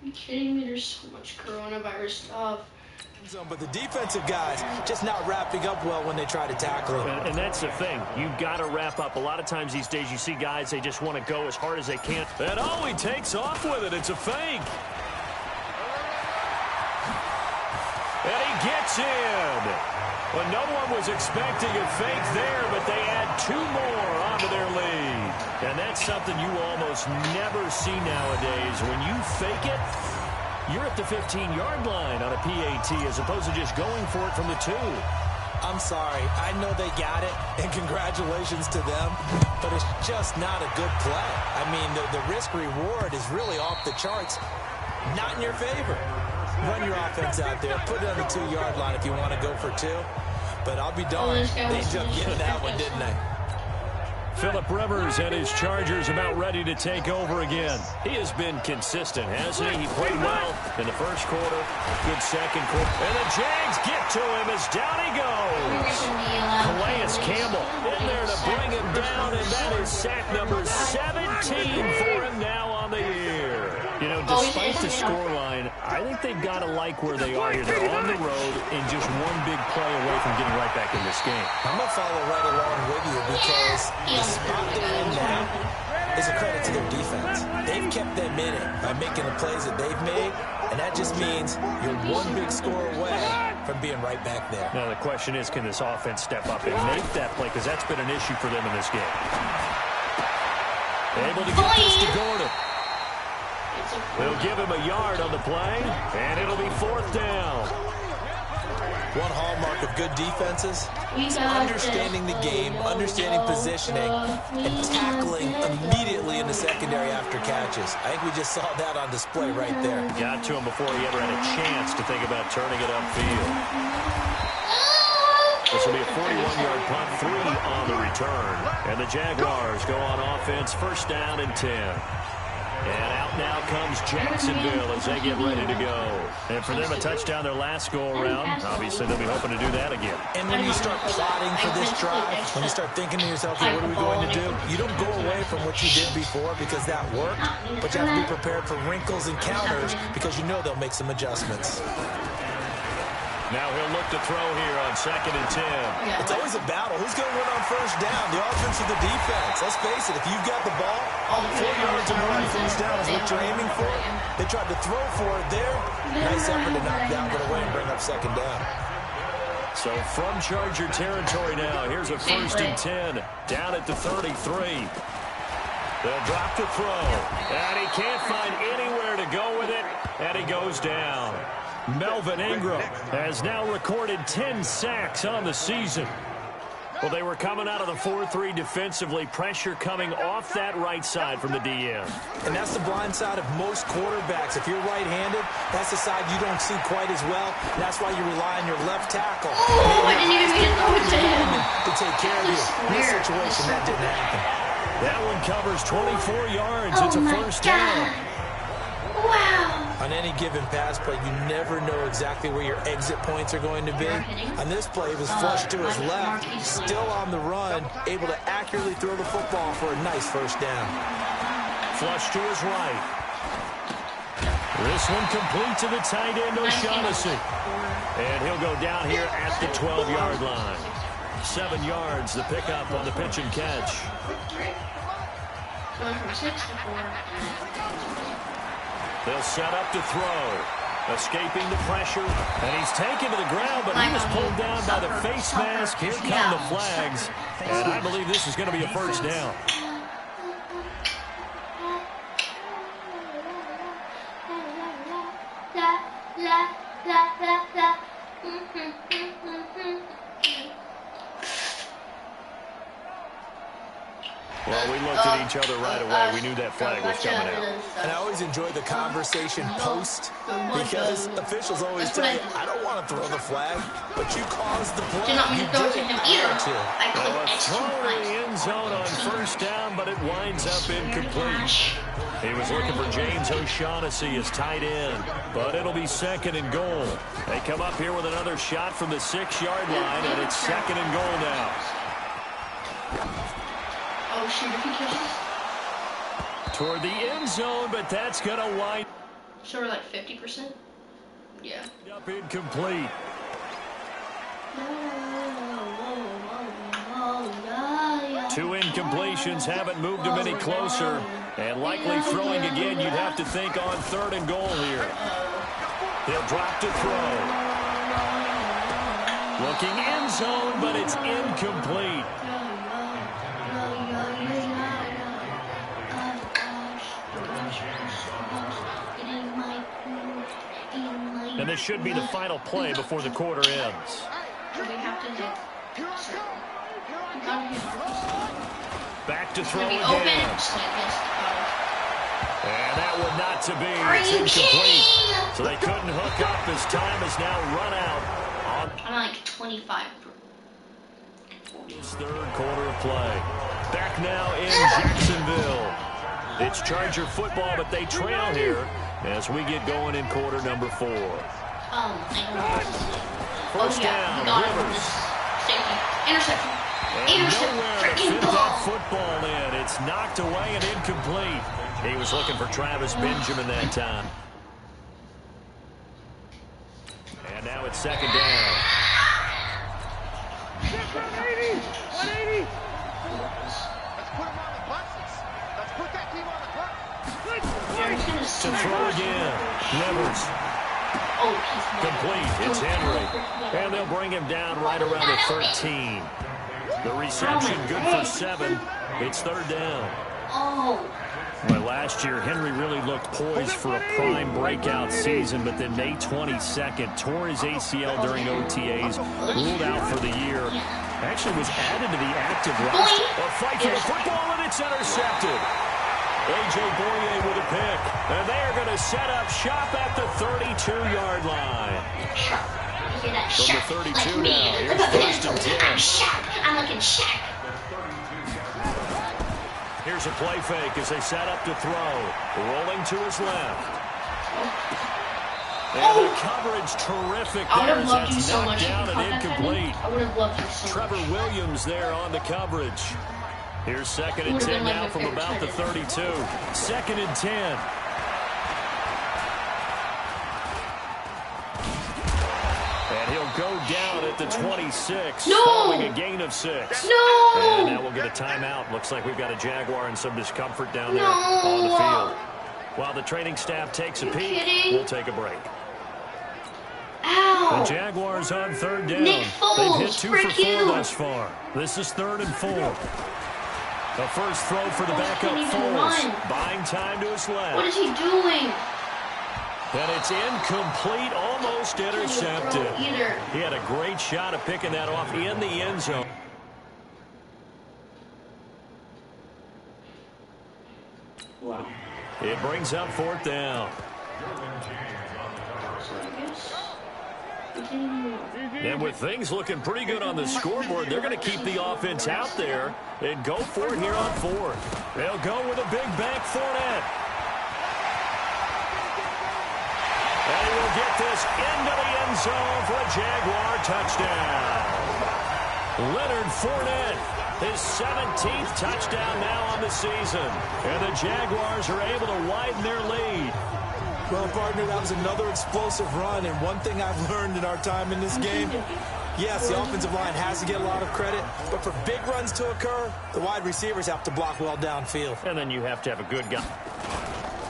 Are you kidding me? There's so much coronavirus stuff.
But the defensive guys just not wrapping up well when they try to tackle him.
And that's the thing. You've got to wrap up. A lot of times these days you see guys, they just want to go as hard as they can. And oh, he takes off with it. It's a fake. And he gets in. Well, no one was expecting a fake there, but they add 2 more onto their lead. And that's something you almost never see nowadays. When you fake it, you're at the 15-yard line on a PAT as opposed to just going for it from the 2.
I'm sorry. I know they got it, and congratulations to them, but it's just not a good play. I mean, the risk-reward is really off the charts, not in your favor. Run your offense out there. Put it on the 2-yard line if you want to go for 2. But I'll be darned. They ended up getting that one, didn't they?
Phillip Rivers and his Chargers about ready to take over again. He has been consistent, hasn't he? He played well in the first quarter, good second quarter. And the Jags get to him as down he goes. Calais Campbell in there to bring him down, and that is sack number 17 for him now on the year. You know, despite the scoreline, I think they've got to like where they are here. They're on the road and just one big play away from getting right back in this game.
I'm going to follow right along with you because the spot they're in now is a credit to their defense. They've kept them in it by making the plays that they've made, and that just means you're one big score away from being right back there.
Now the question is, can this offense step up and make that play? Because that's been an issue for them in this game. Able to get this to Gordon. They'll give him a yard on the play, and it'll be 4th down.
One hallmark of good defenses is understanding the game, understanding positioning, and tackling immediately in the secondary after catches. I think we just saw that on display right there.
Got to him before he ever had a chance to think about turning it upfield. This will be a 41-yard punt, 3 on the return. And the Jaguars go on offense, 1st down and 10. And out now comes Jacksonville as they get ready to go. And for them, a touchdown their last go-around. Obviously, they'll be hoping to do that again.
And when you start plotting for this drive, when you start thinking to yourself, hey, what are we going to do? You don't go away from what you did before because that worked, but you have to be prepared for wrinkles and counters because you know they'll make some adjustments.
Now he'll look to throw here on 2nd and 10.
It's always a battle. Who's going to win on 1st down? The offense or the defense? Let's face it, if you've got the ball, 4 yards or more on 1st down is what you're aiming for. They tried to throw for it there. Nice effort to knock down, get away and bring up 2nd down.
So from Charger territory now, here's a 1st and 10 down at the 33. They'll drop the throw, and he can't find anywhere to go with it, and he goes down. Melvin Ingram has now recorded 10 sacks on the season. Well, they were coming out of the 4-3 defensively. Pressure coming off that right side from the DN.
And that's the blind side of most quarterbacks. If you're right-handed, that's the side you don't see quite as well. That's why you rely on your left tackle.
Oh, I didn't even mean to throw it to him.
To take care of you. In this situation, that didn't happen.
That one covers 24 yards. It's a first down.
Wow.
On any given pass play, you never know exactly where your exit points are going to be. On this play, it was flushed to his left, still on the run, able to accurately throw the football for a nice first down.
Flush to his right. This one complete to the tight end, O'Shaughnessy. And he'll go down here at the 12-yard line. 7 yards, the pickup on the pitch and catch.
Going from 6 to 4.
They'll set up to throw. Escaping the pressure. And he's taken to the ground, but he was pulled down by the face mask. Here come the flags. And I believe this is going to be a first down. Well, we looked at each other right away. We knew that flag was coming out.
And I always enjoy the conversation post because officials always tell you, I don't want to throw the flag, but you caused the play.
Did not mean to throw it to him either. I
Well, a
clicked
throw in the
X.
end zone on first down, but it winds up incomplete. He was looking for James O'Shaughnessy as tight end, but it'll be second and goal. They come up here with another shot from the 6-yard line, and it's second and goal now.
Oh, shoot, if he catches.
Toward the end zone, but that's going to wind
So we're like 50%? Yeah.
up incomplete. 2 incompletions haven't moved him any closer. And likely throwing again, you'd have to think on third and goal here. He'll drop to throw. Looking end zone, but it's incomplete. And this should be the final play before the quarter ends.
We have to hit.
Back to throw
Open.
again. And that one not to be. It's incomplete. So they couldn't hook up as time has now run out.
I'm like 25.
His third quarter of play. Back now in Jacksonville. It's Charger football, but they trail here as we get going in quarter number 4. First down, Rivers.
Safety. Interception.
And nowhere to fit that football in. It's knocked away and incomplete. He was looking for Travis Benjamin that time. And now it's second down.
180! 180! Let's put him on the buses. Let's put that team on the bus.
To throw again. Rivers. Complete. It's Henry. And they'll bring him down right around the 13. The reception good for 7. It's third down. Well, last year, Henry really looked poised for a prime breakout season, but then May 22nd, tore his ACL during OTAs, ruled out for the year. Actually was added to the active roster. A fight for the football, and it's intercepted. A.J. Boye with a pick. And they are going to set up shop at the 32-yard line. From the 32 now, here's first and 10.
I'm looking sharp.
Here's a play fake as they set up to throw. Rolling to his left. And the coverage terrific there as that's knocked down and incomplete.
I would have loved you so much.
Trevor Williams there on the coverage. Here's second and 10 now from about the 32. Second and 10. And he'll go down at the 26, following a gain of 6.
No!
And now we'll get a timeout. Looks like we've got a Jaguar and some discomfort down there on the field. While the training staff takes a peek, we'll take a break.
Ow!
The Jaguars on third down.
Nick Foles,
they've hit 2 for 4 thus far. This is third and 4. The first throw for the backup Foles. Buying time to his left.
What is he doing?
And it's incomplete, almost intercepted. He had a great shot of picking that off in the end zone.
Wow.
It brings up 4th down. And with things looking pretty good on the scoreboard, they're going to keep the offense out there and go for it here on 4th. They'll go with a big bank Fournette. And he will get this into the end zone for a Jaguar touchdown. Leonard Fournette, his 17th touchdown now on the season. And the Jaguars are able to widen their lead.
Well, partner, that was another explosive run, and one thing I've learned in our time in this game, yes, the offensive line has to get a lot of credit, but for big runs to occur, the wide receivers have to block well downfield.
And then you have to have a good guy.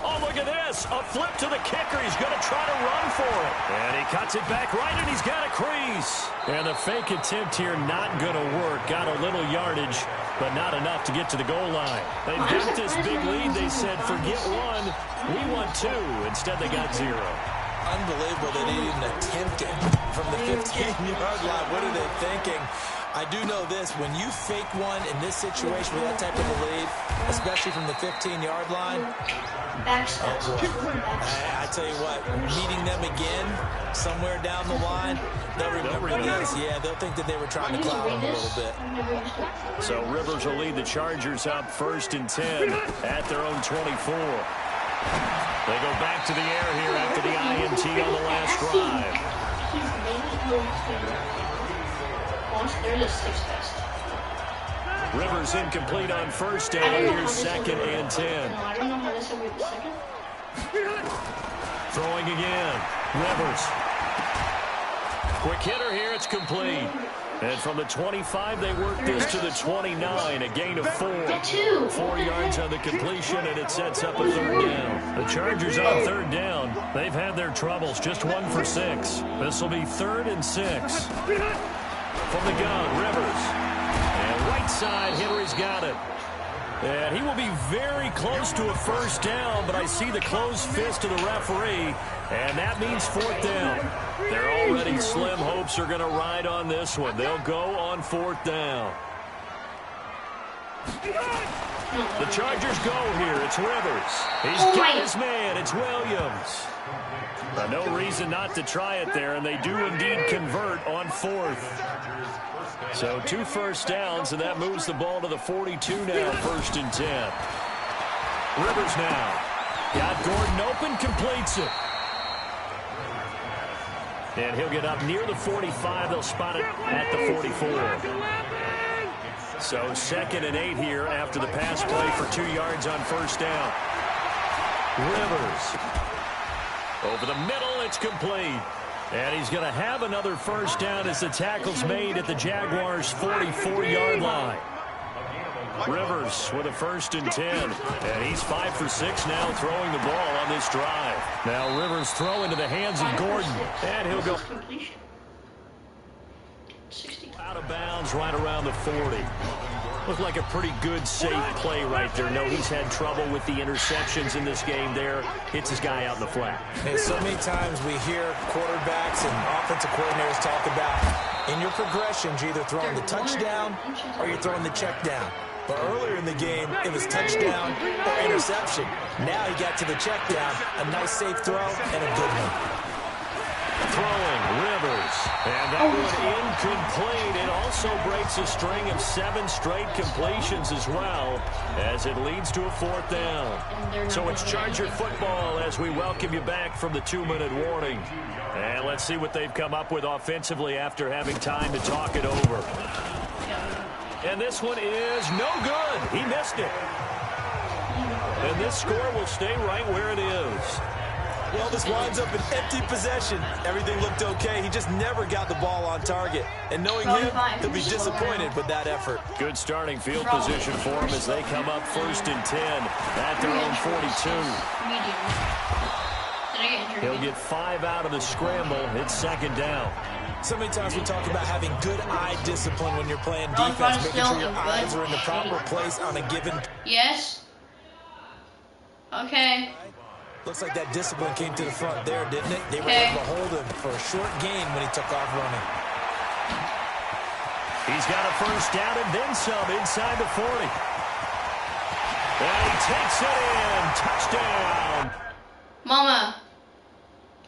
Oh, look at this. A flip to the kicker. He's going to try to run for it. And he cuts it back right, and he's got a crease. And the fake attempt here not going to work. Got a little yardage, but not enough to get to the goal line. They've got this big lead. They said, forget one. We want 2. Instead, they got 0.
Unbelievable they didn't even attempt it from the 15-yard line. What are they thinking? I do know this. When you fake one in this situation with that type of a lead, especially from the 15-yard line, I tell you what, meeting them again somewhere down the line, they'll remember this. Yeah, they'll think that they were trying to cloud them a little bit.
So Rivers will lead the Chargers up 1st and 10 at their own 24. They go back to the air here after the INT on the last drive. Rivers incomplete on 1st down. Here's 2nd and 10.
I don't know how this will be the 2nd.
Throwing again. Rivers. Quick hitter here. It's complete. And from the 25, they work this to the 29. A gain of 4. 4 yards on the completion, and it sets up a 3rd down. The Chargers on 3rd down. They've had their troubles. Just 1 for 6. This will be 3rd and 6. From the gun, Rivers. And right side, Henry's got it. And he will be very close to a 1st down, but I see the closed fist of the referee, and that means 4th down. Their already slim hopes are going to ride on this one. They'll go on 4th down. The Chargers go here. It's Rivers. He's got his man. It's Williams. No reason not to try it there, and they do indeed convert on 4th. So 2 1st downs, and that moves the ball to the 42 now, 1st and 10. Rivers now. Got Gordon open, completes it. And he'll get up near the 45. They'll spot it at the 44. So 2nd and 8 here after the pass play for 2 yards on 1st down. Rivers. Over the middle, it's complete. And he's going to have another 1st down as the tackle's made at the Jaguars' 44-yard line. Rivers with a 1st and 10. And he's 5 for 6 now throwing the ball on this drive. Now Rivers throw into the hands of Gordon. And he'll go out of bounds right around the 40. Looked like a pretty good, safe play right there. No, he's had trouble with the interceptions in this game there. Hits his guy out in the flat.
And so many times we hear quarterbacks and offensive coordinators talk about in your progressions, you're either throwing the touchdown or you're throwing the check down. But earlier in the game, it was touchdown or interception. Now he got to the check down, a nice safe throw, and a good one.
Throwing, Rivers. And that one incomplete. It also breaks a string of 7 straight completions as well, as it leads to a 4th down. So it's Charger football as we welcome you back from the 2-minute warning. And let's see what they've come up with offensively after having time to talk it over. And this one is no good. He missed it. And this score will stay right where it is.
Well, this winds up an empty possession. Everything looked okay. He just never got the ball on target. And knowing him, he'll be disappointed with that effort.
Good starting field position for him as they come up 1st and 10 at their own 42. He'll get 5 out of the scramble. It's 2nd down.
So many times we talk about having good eye discipline when you're playing defense, making sure your eyes are in the proper place on a given.
Yes. Okay.
Looks like that discipline came to the front there, didn't it? They were able to hold him for a short gain when he took off running.
He's got a first down and then some inside the 40. And he takes it in. Touchdown.
Mama,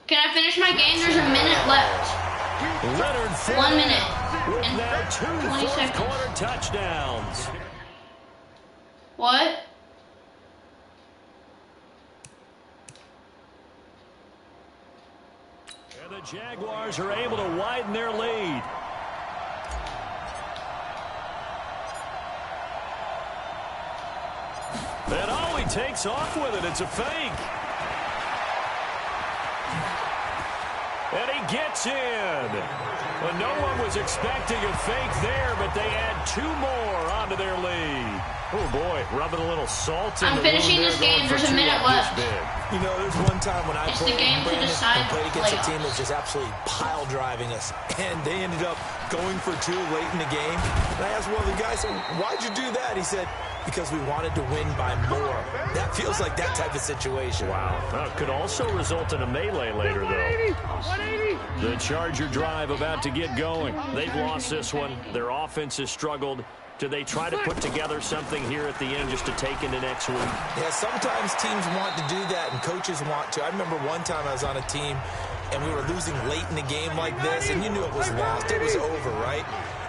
can I finish my game? There's a minute left.
Leonard
1 minute
with
and
now 2
20 seconds.
fourth-quarter touchdowns.
What?
And the Jaguars are able to widen their lead. And he takes off with it. It's a fake. And he gets in. Well, no one was expecting a fake there, but they add 2 more onto their lead. Oh, boy, rubbing a little salt in
I'm finishing this game. There's a minute left.
You know, there's one time when I played against a team that was just absolutely pile driving us, and they ended up going for 2 late in the game. And I asked one of the guys, why'd you do that? He said, because we wanted to win by more. That feels like that type of situation.
Wow. Well, it could also result in a melee later, though. The Charger drive about to get going. They've lost this one. Their offense has struggled. Do they try to put together something here at the end just to take into next week?
Yeah, sometimes teams want to do that, and coaches want to. I remember one time I was on a team, and we were losing late in the game like this, and you knew it was lost. It was over, right?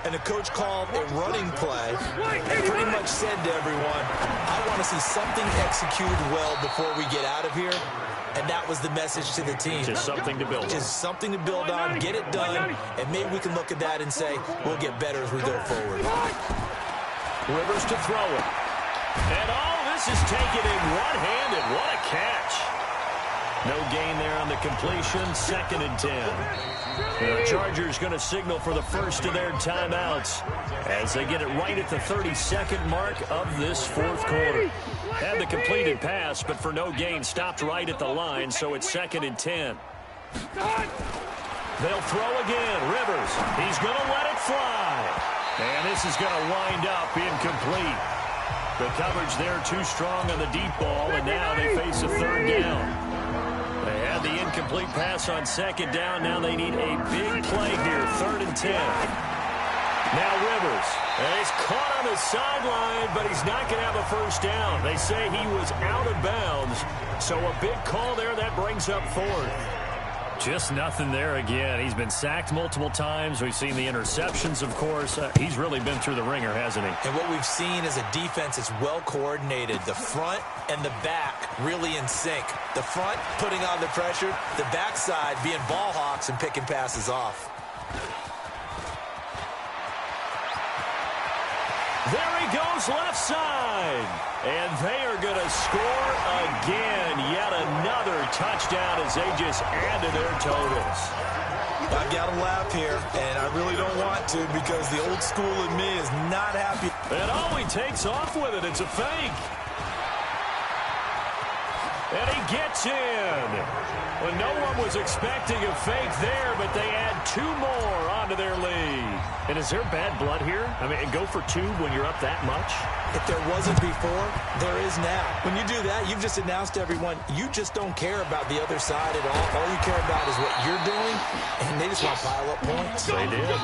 And the coach called a running play and pretty much said to everyone, I want to see something executed well before we get out of here. And that was the message to the team.
Just something to build on.
Just something to build on, get it done, and maybe we can look at that and say, we'll get better as we go forward.
Rivers to throw it. And this is taken in one-handed. What a catch. No gain there on the completion. 2nd and 10. The Chargers going to signal for the first of their timeouts as they get it right at the 32nd mark of this 4th quarter. Had the completed pass, but for no gain, stopped right at the line, so it's 2nd and 10. They'll throw again. Rivers, he's going to let it fly. And this is going to wind up incomplete. The coverage there too strong on the deep ball, and now they face a 3rd down. They had the incomplete pass on 2nd down. Now they need a big play here, 3rd and 10. Now Rivers, he's caught on the sideline, but he's not going to have a first down. They say he was out of bounds, so a big call there that brings up 4th. Just nothing there again. He's been sacked multiple times. We've seen the interceptions, of course. He's really been through the ringer, hasn't he?
And what we've seen is a defense that's well coordinated. The front and the back really in sync. The front putting on the pressure, the backside being ball hawks and picking passes off.
There he goes left side. And they are going to score again. Yet another touchdown as they just add to their totals.
I've got to laugh here, and I really don't want to because the old school in me is not happy.
And he takes off with it. It's a fake. And he gets in. Well, no one was expecting a fake there, but they add 2 more onto their lead. And is there bad blood here? I mean, go for 2 when you're up that much?
If there wasn't before, there is now. When you do that, you've just announced to everyone, you just don't care about the other side at all. All you care about is what you're doing, and they just want to pile up points.
They did.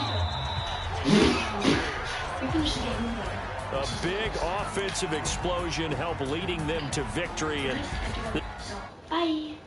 A big offensive explosion helped leading them to victory. And
Bye.